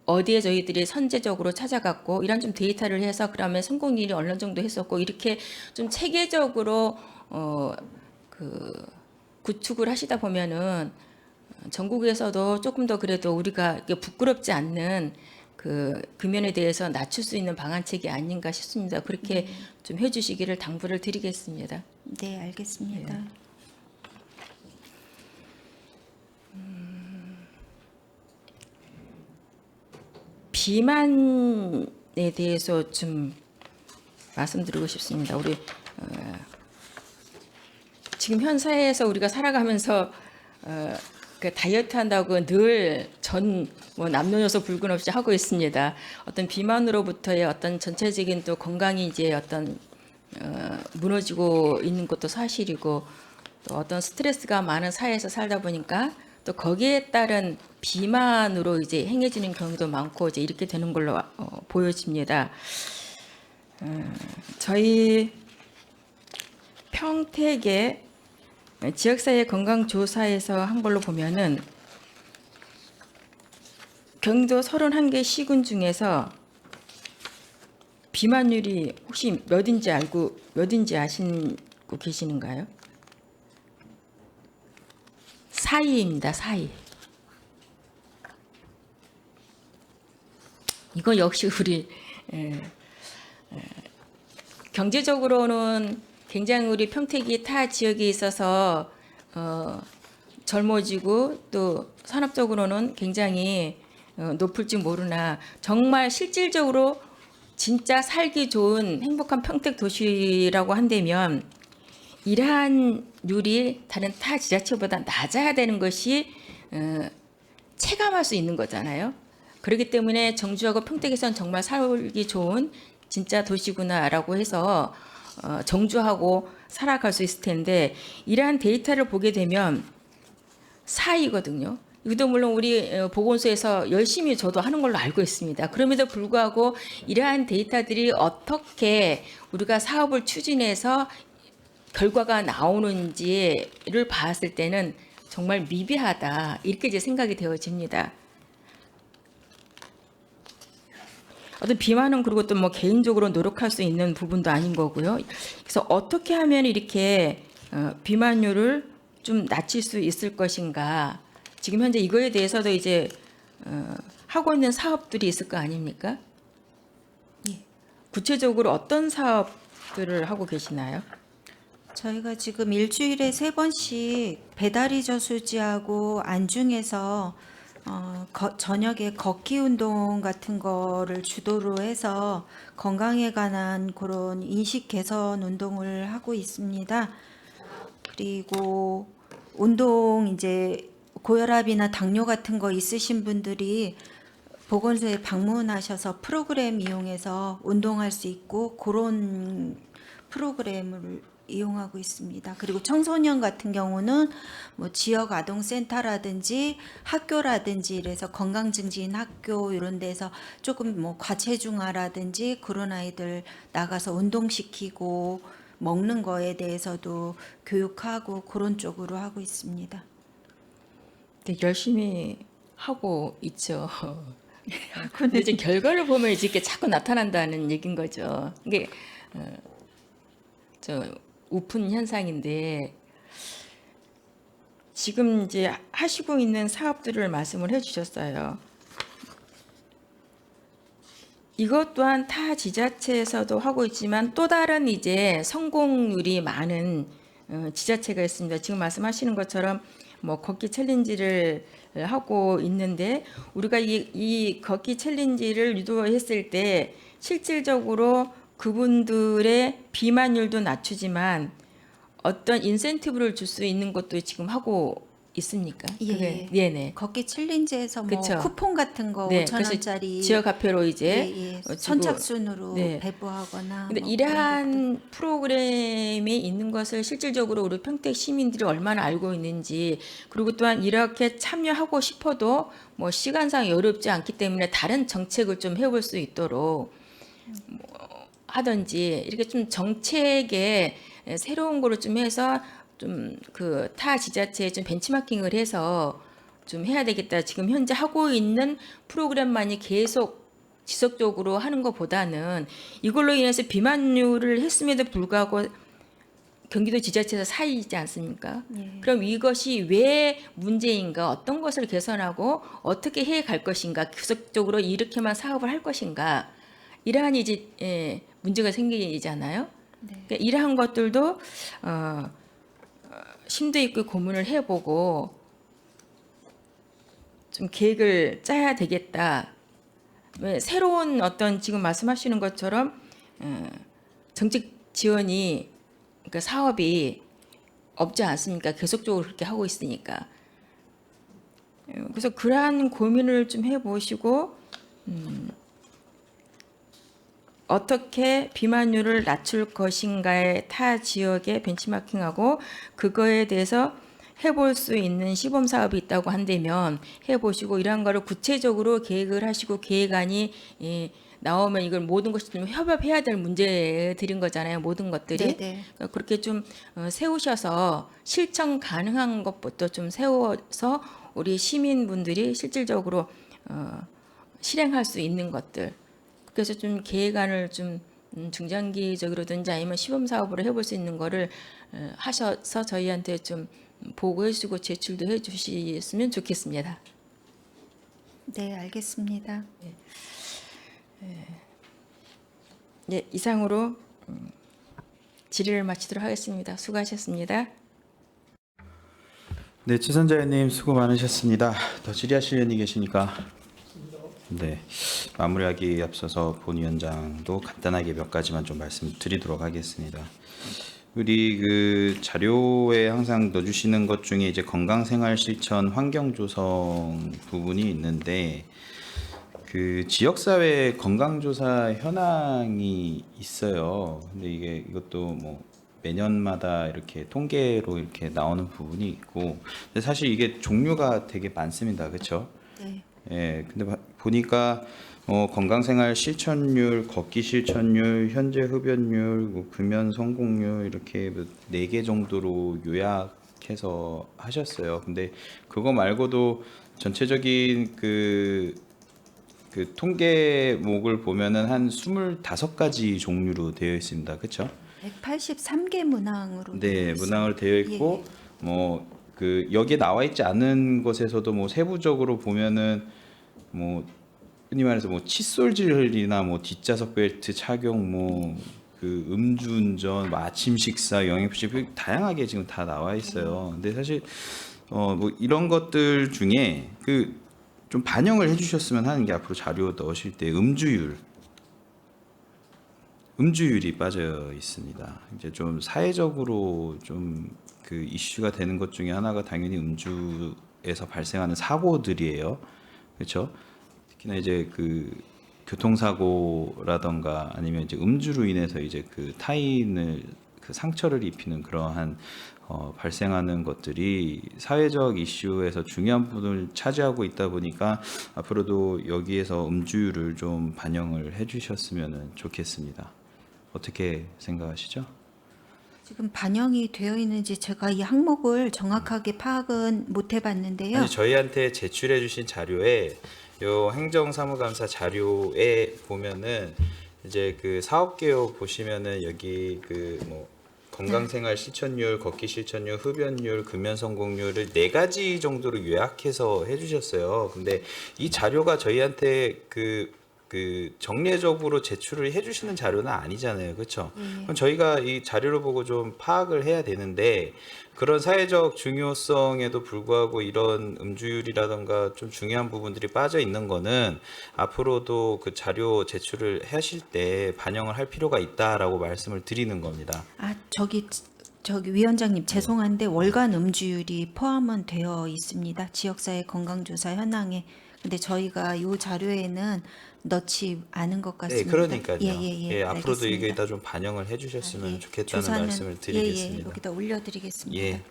어디에 저희들이 선제적으로 찾아갔고 이런 좀 데이터를 해서 그러면 성공률이 어느 정도 했었고 이렇게 좀 체계적으로 그 구축을 하시다 보면은 전국에서도 조금 더 그래도 우리가 이게 부끄럽지 않는 그 금연에 대해서 낮출 수 있는 방안책이 아닌가 싶습니다. 그렇게 좀 해주시기를 당부를 드리겠습니다. 네, 알겠습니다. 비만에 대해서 좀 말씀드리고 싶습니다. 우리 지금 현 사회에서 우리가 살아가면서 그 다이어트 한다고 늘 뭐 남녀노소 불문 없이 하고 있습니다. 어떤 비만으로부터의 어떤 전체적인 또 건강이 이제 어떤 무너지고 있는 것도 사실이고, 또 어떤 스트레스가 많은 사회에서 살다 보니까 또 거기에 따른 비만으로 이제 행해지는 경우도 많고 이제 이렇게 되는 걸로 보여집니다. 저희 평택의 지역사회 건강조사에서 한 걸로 보면은 경기도 31개 시군 중에서 비만율이 혹시 몇인지 아시고 계시는가요? 4위입니다. 4위. 이거 역시 우리 경제적으로는 굉장히 우리 평택이 타 지역에 있어서 젊어지고 또 산업적으로는 굉장히 높을지 모르나 정말 실질적으로 진짜 살기 좋은 행복한 평택 도시라고 한다면 이러한 율이 다른 타 지자체보다 낮아야 되는 것이 체감할 수 있는 거잖아요. 그렇기 때문에 정주하고 평택에서는 정말 살기 좋은 진짜 도시구나라고 해서 정주하고 살아갈 수 있을 텐데, 이러한 데이터를 보게 되면 4위거든요. 이것도 물론 우리 보건소에서 열심히 저도 하는 걸로 알고 있습니다. 그럼에도 불구하고 이러한 데이터들이 어떻게 우리가 사업을 추진해서 결과가 나오는지를 봤을 때는 정말 미비하다, 이렇게 이제 생각이 되어집니다. 어떤 비만은 그리고 또 뭐 개인적으로 노력할 수 있는 부분도 아닌 거고요. 그래서 어떻게 하면 이렇게 비만율을 좀 낮출 수 있을 것인가. 지금 현재 이거에 대해서도 이제 하고 있는 사업들이 있을 거 아닙니까? 예. 구체적으로 어떤 사업들을 하고 계시나요? 저희가 지금 일주일에 3번씩 배다리 저수지하고 안중에서 저녁에 걷기 운동 같은 거를 주도로 해서 건강에 관한 그런 인식 개선 운동을 하고 있습니다. 그리고 운동 이제 고혈압이나 당뇨 같은 거 있으신 분들이 보건소에 방문하셔서 프로그램 이용해서 운동할 수 있고 그런 프로그램을 이용하고 있습니다. 그리고 청소년 같은 경우는 뭐 지역 아동센터라든지 학교라든지 이래서 건강증진 학교 이런 데서 조금 뭐 과체중아라든지 그런 아이들 나가서 운동시키고 먹는 거에 대해서도 교육하고 그런 쪽으로 하고 있습니다. 네, 열심히 하고 있죠. 근데 이제 결과를 보면 이제 이렇게 자꾸 나타난다는 얘기인 거죠. 이게 저 우픈 현상인데 지금 이제 하시고 있는 사업들을 말씀을 해주셨어요. 이것 또한 타 지자체에서도 하고 있지만 또 다른 이제 성공률이 많은 지자체가 있습니다. 지금 말씀하시는 것처럼 뭐 걷기 챌린지를 하고 있는데 우리가 이 걷기 챌린지를 유도했을 때 실질적으로 그분들의 비만율도 낮추지만 어떤 인센티브를 줄 수 있는 것도 지금 하고 있습니까? 예. 네네. 걷기 챌린지에서 뭐 그쵸. 쿠폰 같은 거 네, 5,000원짜리 지역 화폐로 이제 예, 예. 주고. 선착순으로 네. 배부하거나 근데 뭐 이러한 프로그램이 있는 것을 실질적으로 우리 평택 시민들이 얼마나 알고 있는지, 그리고 또한 이렇게 참여하고 싶어도 뭐 시간상 여롭지 않기 때문에 다른 정책을 좀 해볼 수 있도록 뭐 하든지 이렇게 좀 정책에 새로운 거를 좀 해서 좀 그 타 지자체에 좀 벤치마킹을 해서 좀 해야 되겠다. 지금 현재 하고 있는 프로그램만이 계속 지속적으로 하는 것보다는 이걸로 인해서 비만율을 했음에도 불구하고 경기도 지자체에서 사이지 않습니까? 예. 그럼 이것이 왜 문제인가, 어떤 것을 개선하고 어떻게 해 갈 것인가, 계속적으로 이렇게만 사업을 할 것인가, 이러한 이제 문제가 생기잖아요. 네. 그러니까 이러한 것들도 심도 있고 고민을 해보고 좀 계획을 짜야 되겠다. 왜 새로운 어떤 지금 말씀하시는 것처럼 정책 지원이, 그러니까 사업이 없지 않습니까? 계속적으로 그렇게 하고 있으니까. 그래서 그러한 고민을 좀 해보시고 어떻게 비만율을 낮출 것인가에 타 지역에 벤치마킹하고 그거에 대해서 해볼 수 있는 시범 사업이 있다고 한다면 해보시고 이러한 거를 구체적으로 계획을 하시고 계획안이 나오면 이걸 모든 것이 좀 협업해야 될 문제들인 거잖아요. 모든 것들이. 네네. 그러니까 그렇게 좀 세우셔서 실천 가능한 것부터 좀 세워서 우리 시민분들이 실질적으로 실행할 수 있는 것들. 그래서 좀 계획안을 좀 중장기적으로든지 아니면 시범 사업으로 해볼 수 있는 거를 하셔서 저희한테 좀 보고해 주시고 제출도 해 주셨으면 좋겠습니다. 네, 알겠습니다. 네, 이상으로 질의를 마치도록 하겠습니다. 수고하셨습니다. 네, 최선자 의원님 수고 많으셨습니다. 더 질의하실 의원이 계시니까 네, 마무리하기 앞서서 본 위원장도 간단하게 몇 가지만 좀 말씀드리도록 하겠습니다. 우리 그 자료에 항상 넣어주시는 것 중에 이제 건강생활 실천 환경 조성 부분이 있는데 그 지역사회 건강조사 현황이 있어요. 근데 이것도 뭐 매년마다 이렇게 통계로 이렇게 나오는 부분이 있고, 근데 사실 이게 종류가 되게 많습니다. 그렇죠? 네. 예, 근데 보니까 건강생활 실천율, 걷기 실천율, 현재 흡연율, 뭐 금연 성공률 이렇게 4개 정도로 요약해서 하셨어요. 근데 그거 말고도 전체적인 그 통계목을 보면은 한 25가지 종류로 되어 있습니다. 그렇죠? 183개 문항으로 되어 네, 있습니다. 문항으로 되어 있고 뭐 그 여기에 나와 있지 않은 것에서도 뭐 세부적으로 보면은 뭐 흔히 말해서 뭐 칫솔질이나 뭐 뒷좌석 벨트 착용, 뭐 그 음주운전, 뭐 아침 식사, 영양식 다양하게 지금 다 나와 있어요. 근데 사실 뭐 이런 것들 중에 그 좀 반영을 해주셨으면 하는 게 앞으로 자료 넣으실 때 음주율이 빠져 있습니다. 이제 좀 사회적으로 좀 그 이슈가 되는 것 중에 하나가 당연히 음주에서 발생하는 사고들이에요. 그렇죠? 특히나 이제 그 교통사고라던가 아니면 이제 음주로 인해서 이제 그 타인을 그 상처를 입히는 그러한 발생하는 것들이 사회적 이슈에서 중요한 부분을 차지하고 있다 보니까 앞으로도 여기에서 음주율을 좀 반영을 해주셨으면 좋겠습니다. 어떻게 생각하시죠? 지금 반영이 되어 있는지 제가 이 항목을 정확하게 파악은 못 해봤는데요. 아니, 저희한테 제출해 주신 자료에 요 행정사무감사 자료에 보면은 이제 그 사업개요 보시면은 여기 그 뭐 건강생활 실천율, 걷기 실천율, 흡연율, 금연 성공률을 4가지 정도로 요약해서 해주셨어요. 근데 이 자료가 저희한테 그 정례적으로 제출을 해주시는 자료는 아니잖아요, 그렇죠? 그럼 저희가 이 자료를 보고 좀 파악을 해야 되는데 그런 사회적 중요성에도 불구하고 이런 음주율이라던가 좀 중요한 부분들이 빠져 있는 거는 앞으로도 그 자료 제출을 하실 때 반영을 할 필요가 있다라고 말씀을 드리는 겁니다. 아, 저기 위원장님 죄송한데 월간 음주율이 포함은 되어 있습니다. 지역사회 건강조사 현황에. 근데 저희가 이 자료에는 넣지 않은 것 네, 같습니다. 그러니까요. 예, 앞으로도 알겠습니다. 이게 다 좀 반영을 해주셨으면 예, 좋겠다는 조사는- 말씀을 드리겠습니다. 여기다 올려드리겠습니다. 예.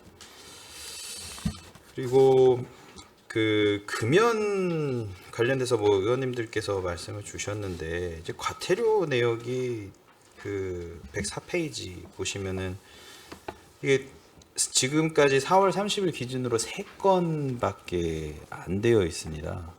그리고 그 금연 관련돼서 뭐 의원님들께서 말씀을 주셨는데 이제 과태료 내역이 그 104페이지 보시면은 이게 지금까지 4월 30일 기준으로 3건밖에 안 되어 있습니다.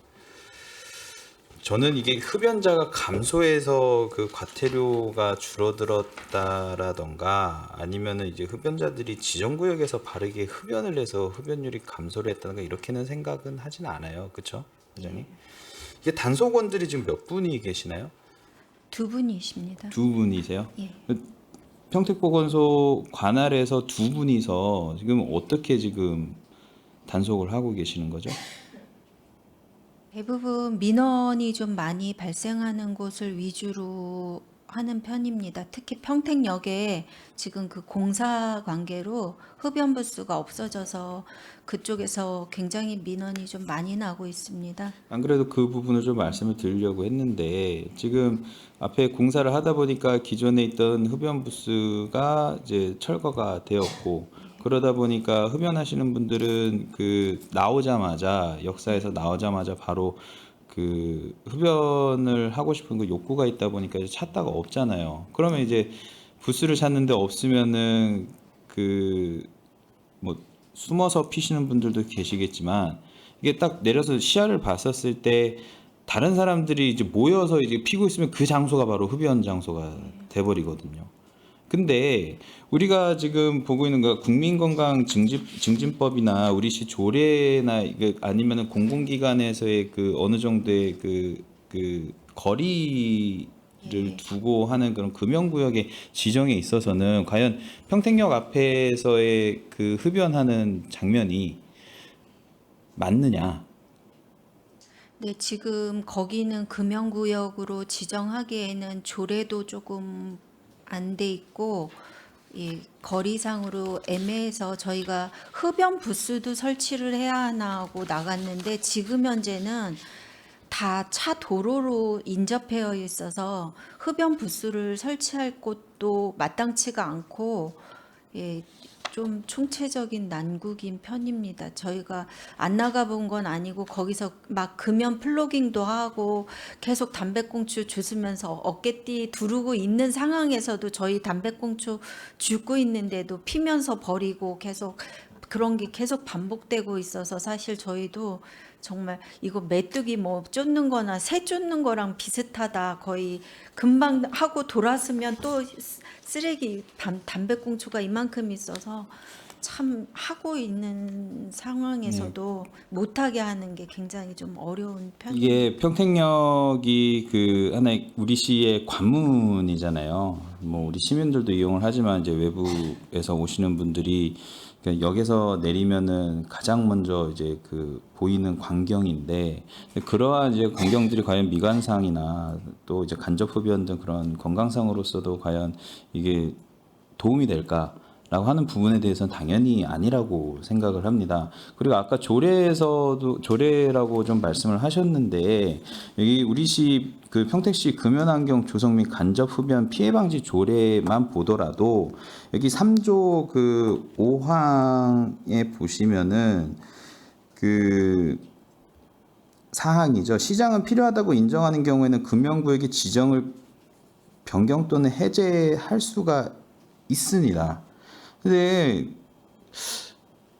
저는 이게 흡연자가 감소해서 그 과태료가 줄어들었다라던가 아니면은 이제 흡연자들이 지정구역에서 바르게 흡연을 해서 흡연율이 감소를 했다던가 이렇게는 생각은 하진 않아요. 그렇죠? 회장님? 이게 단속원들이 지금 몇 분이 계시나요? 2분이십니다. 2분이세요? 예. 평택보건소 관할에서 2분이서 지금 어떻게 지금 단속을 하고 계시는 거죠? 대부분 민원이 좀 많이 발생하는 곳을 위주로 하는 편입니다. 특히 평택역에 지금 그 공사 관계로 흡연 부스가 없어져서 그쪽에서 굉장히 민원이 좀 많이 나고 있습니다. 안 그래도 그 부분을 좀 말씀을 드리려고 했는데 지금 앞에 공사를 하다 보니까 기존에 있던 흡연 부스가 이제 철거가 되었고 그러다 보니까 흡연하시는 분들은 그 나오자마자 역사에서 나오자마자 바로 그 흡연을 하고 싶은 그 욕구가 있다 보니까 이제 찾다가 없잖아요. 그러면 이제 부스를 찾는데 없으면은 그 뭐 숨어서 피시는 분들도 계시겠지만 이게 딱 내려서 시야를 봤었을 때 다른 사람들이 이제 모여서 이제 피고 있으면 그 장소가 바로 흡연 장소가 돼버리거든요. 근데 우리가 지금 보고 있는 거 국민건강증진법이나 우리시 조례나 아니면은 공공기관에서의 그 어느 정도의 그 거리를 두고 하는 그런 금연구역의 지정에 있어서는 과연 평택역 앞에서의 그 흡연하는 장면이 맞느냐? 네, 지금 거기는 금연구역으로 지정하기에는 조례도 조금 안 돼 있고 이 거리상으로 애매해서 저희가 흡연 부스도 설치를 해야 하나 하고 나갔는데 지금 현재는 다 차 도로로 인접해 있어서 흡연 부스를 설치할 곳도 마땅치가 않고 좀 총체적인 난국인 편입니다. 저희가 안 나가본 건 아니고 거기서 막 금연 플로깅도 하고 계속 담배꽁초 주스면서 어깨띠 두르고 있는 상황에서도 저희 담배꽁초 줍고 있는데도 피면서 버리고 계속 그런 게 계속 반복되고 있어서 사실 저희도 정말 이거 메뚜기 뭐 쫓는 거나 새 쫓는 거랑 비슷하다. 거의 금방 하고 돌았으면 또 쓰레기 담배꽁초가 이만큼 있어서 참 하고 있는 상황에서도 못하게 하는 게 굉장히 좀 어려운 편이에요. 이게 평택역이 그 하나의 우리 시의 관문이잖아요. 뭐 우리 시민들도 이용을 하지만 이제 외부에서 오시는 분들이 그러니까 역에서 내리면은 가장 먼저 이제 그 보이는 광경인데 그러한 이제 광경들이 과연 미관상이나 또 이제 간접 흡연 등 그런 건강상으로서도 과연 이게 도움이 될까라고 하는 부분에 대해서는 당연히 아니라고 생각을 합니다. 그리고 아까 조례에서도 조례라고 좀 말씀을 하셨는데 여기 우리시 그 평택시 금연환경 조성 및 간접 흡연 피해 방지 조례만 보더라도 여기 3조 그 5항에 보시면은 그 사항이죠. 시장은 필요하다고 인정하는 경우에는 금연구역의 지정을 변경 또는 해제할 수가 있습니다. 근데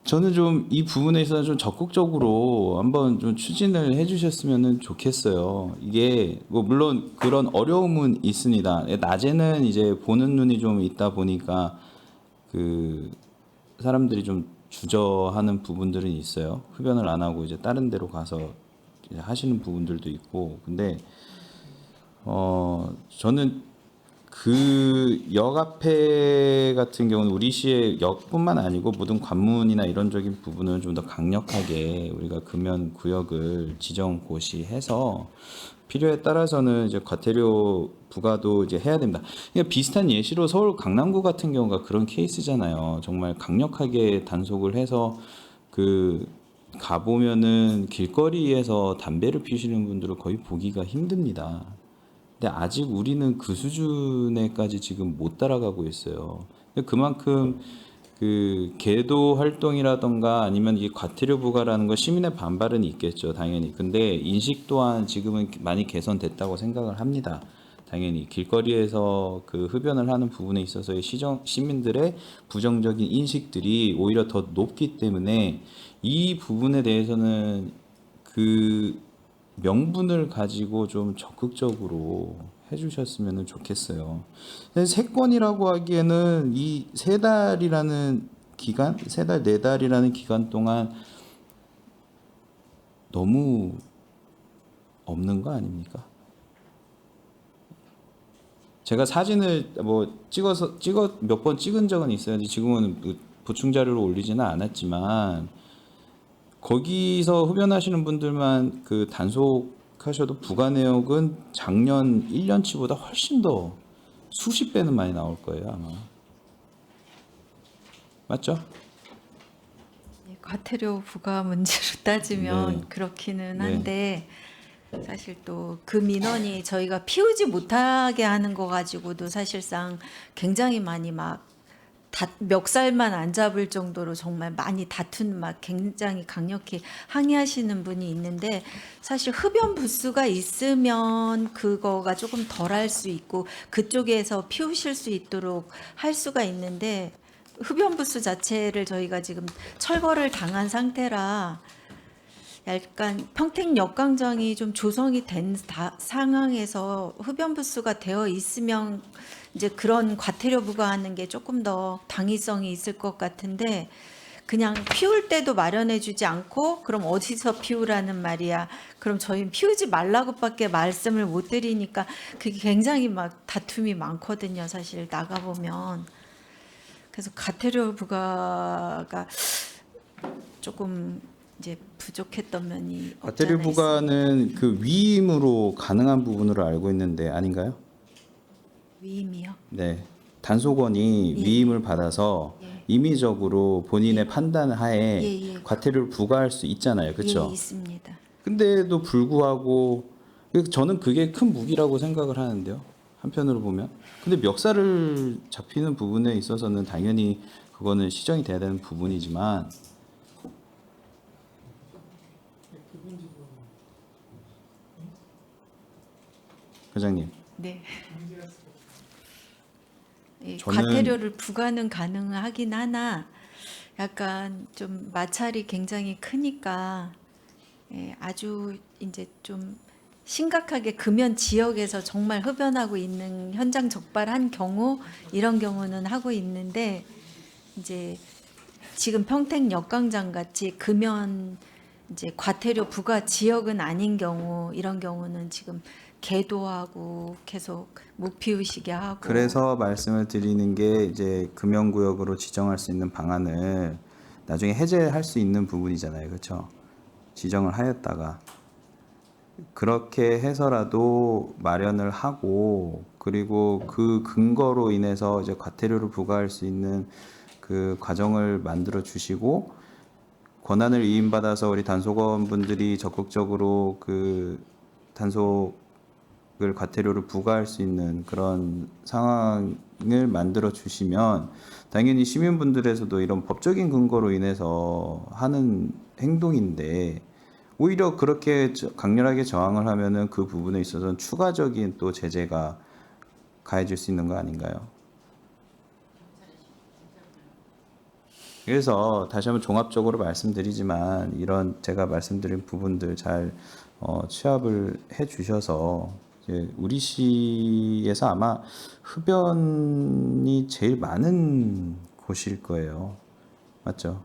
저는 좀 이 부분에 있어서 좀 적극적으로 한번 좀 추진을 해주셨으면 좋겠어요. 이게 뭐 물론 그런 어려움은 있습니다. 낮에는 이제 보는 눈이 좀 있다 보니까 그 사람들이 좀 주저하는 부분들은 있어요. 흡연을 안 하고 이제 다른 데로 가서 이제 하시는 부분들도 있고. 근데 저는 그 역 앞에 같은 경우는 우리 시의 역뿐만 아니고 모든 관문이나 이런적인 부분은 좀 더 강력하게 우리가 금연 구역을 지정 고시해서 필요에 따라서는 이제 과태료 부과도 이제 해야 됩니다. 그러니까 비슷한 예시로 서울 강남구 같은 경우가 그런 케이스잖아요. 정말 강력하게 단속을 해서 그 가보면은 길거리에서 담배를 피우시는 분들을 거의 보기가 힘듭니다. 근데 아직 우리는 그 수준에까지 지금 못 따라가고 있어요. 그만큼 그 계도 활동이라던가 아니면 이 과태료 부과라는 거 시민의 반발은 있겠죠, 당연히. 근데 인식 또한 지금은 많이 개선됐다고 생각을 합니다. 당연히 길거리에서 그 흡연을 하는 부분에 있어서의 시민들의 부정적인 인식들이 오히려 더 높기 때문에 이 부분에 대해서는 그 명분을 가지고 좀 적극적으로 해주셨으면 좋겠어요. 세 건이라고 하기에는 이 3달이라는 기간, 3달, 4달이라는 기간 동안 너무 없는 거 아닙니까? 제가 사진을 뭐 몇 번 찍은 적은 있어요. 지금은 보충 자료로 올리지는 않았지만 거기서 흡연하시는 분들만 그 단속하셔도 부과 내역은 작년 1년치보다 훨씬 더 수십 배는 많이 나올 거예요, 아마. 맞죠? 예, 과태료 부과 문제로 따지면 네. 그렇기는 네. 한데 사실 또 그 민원이 저희가 피우지 못하게 하는 거 가지고도 사실상 굉장히 많이 막 멱살만 안 잡을 정도로 정말 많이 다툰 막 굉장히 강력히 항의하시는 분이 있는데 사실 흡연 부스가 있으면 그거가 조금 덜할 수 있고 그쪽에서 피우실 수 있도록 할 수가 있는데 흡연 부스 자체를 저희가 지금 철거를 당한 상태라 약간 평택 역광장이 좀 조성이 된 상황에서 흡연 부스가 되어 있으면 이제 그런 과태료 부과하는 게 조금 더 당위성이 있을 것 같은데 그냥 피울 때도 마련해 주지 않고 그럼 어디서 피우라는 말이야. 그럼 저희는 피우지 말라고밖에 말씀을 못 드리니까 그게 굉장히 막 다툼이 많거든요. 사실 나가보면. 그래서 과태료 부과가 조금 이제 부족했던 면이 없지 과태료 않아 있습니다. 부과는 그 위임으로 가능한 부분으로 알고 있는데 아닌가요? 위임이요? 네. 단속원이 예. 위임을 받아서 예. 임의적으로 본인의 판단 하에 예. 과태료를 부과할 수 있잖아요. 그렇죠? 예, 있습니다. 근데도 불구하고 저는 그게 큰 무기라고 생각을 하는데요. 한편으로 보면. 근데 멱살을 잡히는 부분에 있어서는 당연히 그거는 시정이 돼야 되는 부분이지만 회장님. 네. 예, 저는- 과태료를 부과는 가능하긴 하나 약간 좀 마찰이 굉장히 크니까 예, 아주 이제 좀 심각하게 금연 지역에서 정말 흡연하고 있는 현장 적발한 경우 이런 경우는 하고 있는데 이제 지금 평택 역광장 같이 금연 이제 과태료 부과 지역은 아닌 경우 이런 경우는 지금 계도하고 계속 못 피우시게 하고 그래서 말씀을 드리는 게 이제 금연구역으로 지정할 수 있는 방안을 나중에 해제할 수 있는 부분이잖아요. 그렇죠? 지정을 하였다가 그렇게 해서라도 마련을 하고 그리고 그 근거로 인해서 이제 과태료를 부과할 수 있는 그 과정을 만들어 주시고 권한을 위임받아서 우리 단속원 분들이 적극적으로 그 단속을 과태료를 부과할 수 있는 그런 상황을 만들어 주시면 당연히 시민분들에서도 이런 법적인 근거로 인해서 하는 행동인데 오히려 그렇게 강렬하게 저항을 하면은 그 부분에 있어서는 추가적인 또 제재가 가해질 수 있는 거 아닌가요? 그래서 다시 한번 종합적으로 말씀드리지만 이런 제가 말씀드린 부분들 잘 취합을 해 주셔서 이제 우리 시에서 아마 흡연이 제일 많은 곳일 거예요. 맞죠?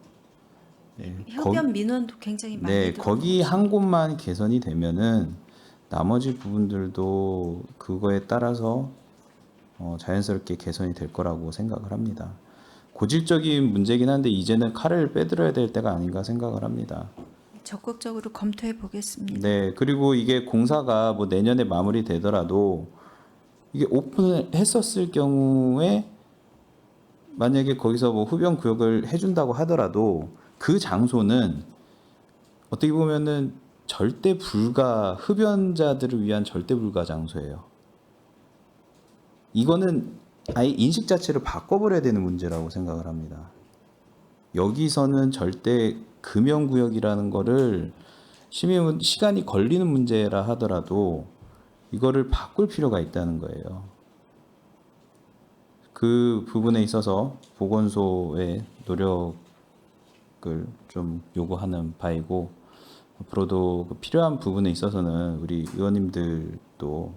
네, 혁연 민원도 굉장히 많이 네, 들어오고 거기 한 곳만 개선이 되면은 나머지 부분들도 그거에 따라서 자연스럽게 개선이 될 거라고 생각을 합니다. 고질적인 문제긴 한데 이제는 칼을 빼들어야 될 때가 아닌가 생각을 합니다. 적극적으로 검토해 보겠습니다. 네, 그리고 이게 공사가 뭐 내년에 마무리되더라도 이게 오픈을 했었을 경우에 만약에 거기서 뭐 흡연 구역을 해준다고 하더라도 그 장소는 어떻게 보면은 절대 불가 흡연자들을 위한 절대 불가 장소예요. 이거는 아예 인식 자체를 바꿔버려야 되는 문제라고 생각을 합니다. 여기서는 절대 금연 구역이라는 거를 시간이 걸리는 문제라 하더라도 이거를 바꿀 필요가 있다는 거예요. 그 부분에 있어서 보건소의 노력을 좀 요구하는 바이고 앞으로도 그 필요한 부분에 있어서는 우리 의원님들도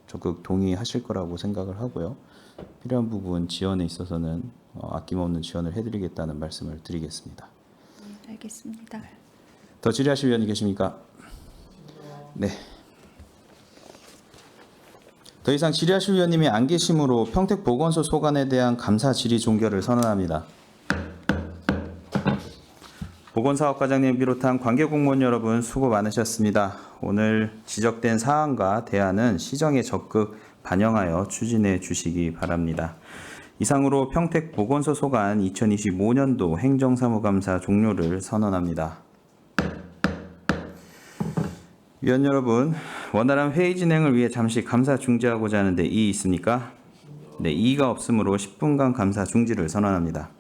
적극 동의하실 거라고 생각을 하고요. 필요한 부분 지원에 있어서는 아낌없는 지원을 해드리겠다는 말씀을 드리겠습니다. 네, 알겠습니다. 더 질의하실 위원이 계십니까? 네. 더 이상 질의하실 위원님이 안 계시므로 평택보건소 소관에 대한 감사 질의 종결을 선언합니다. 보건사업과장님 비롯한 관계공무원 여러분 수고 많으셨습니다. 오늘 지적된 사안과 대안은 시정에 적극 반영하여 추진해 주시기 바랍니다. 이상으로 평택보건소 소관 2025년도 행정사무감사 종료를 선언합니다. 위원 여러분, 원활한 회의 진행을 위해 잠시 감사 중지하고자 하는데 이의 있습니까? 네, 이의가 없으므로 10분간 감사 중지를 선언합니다.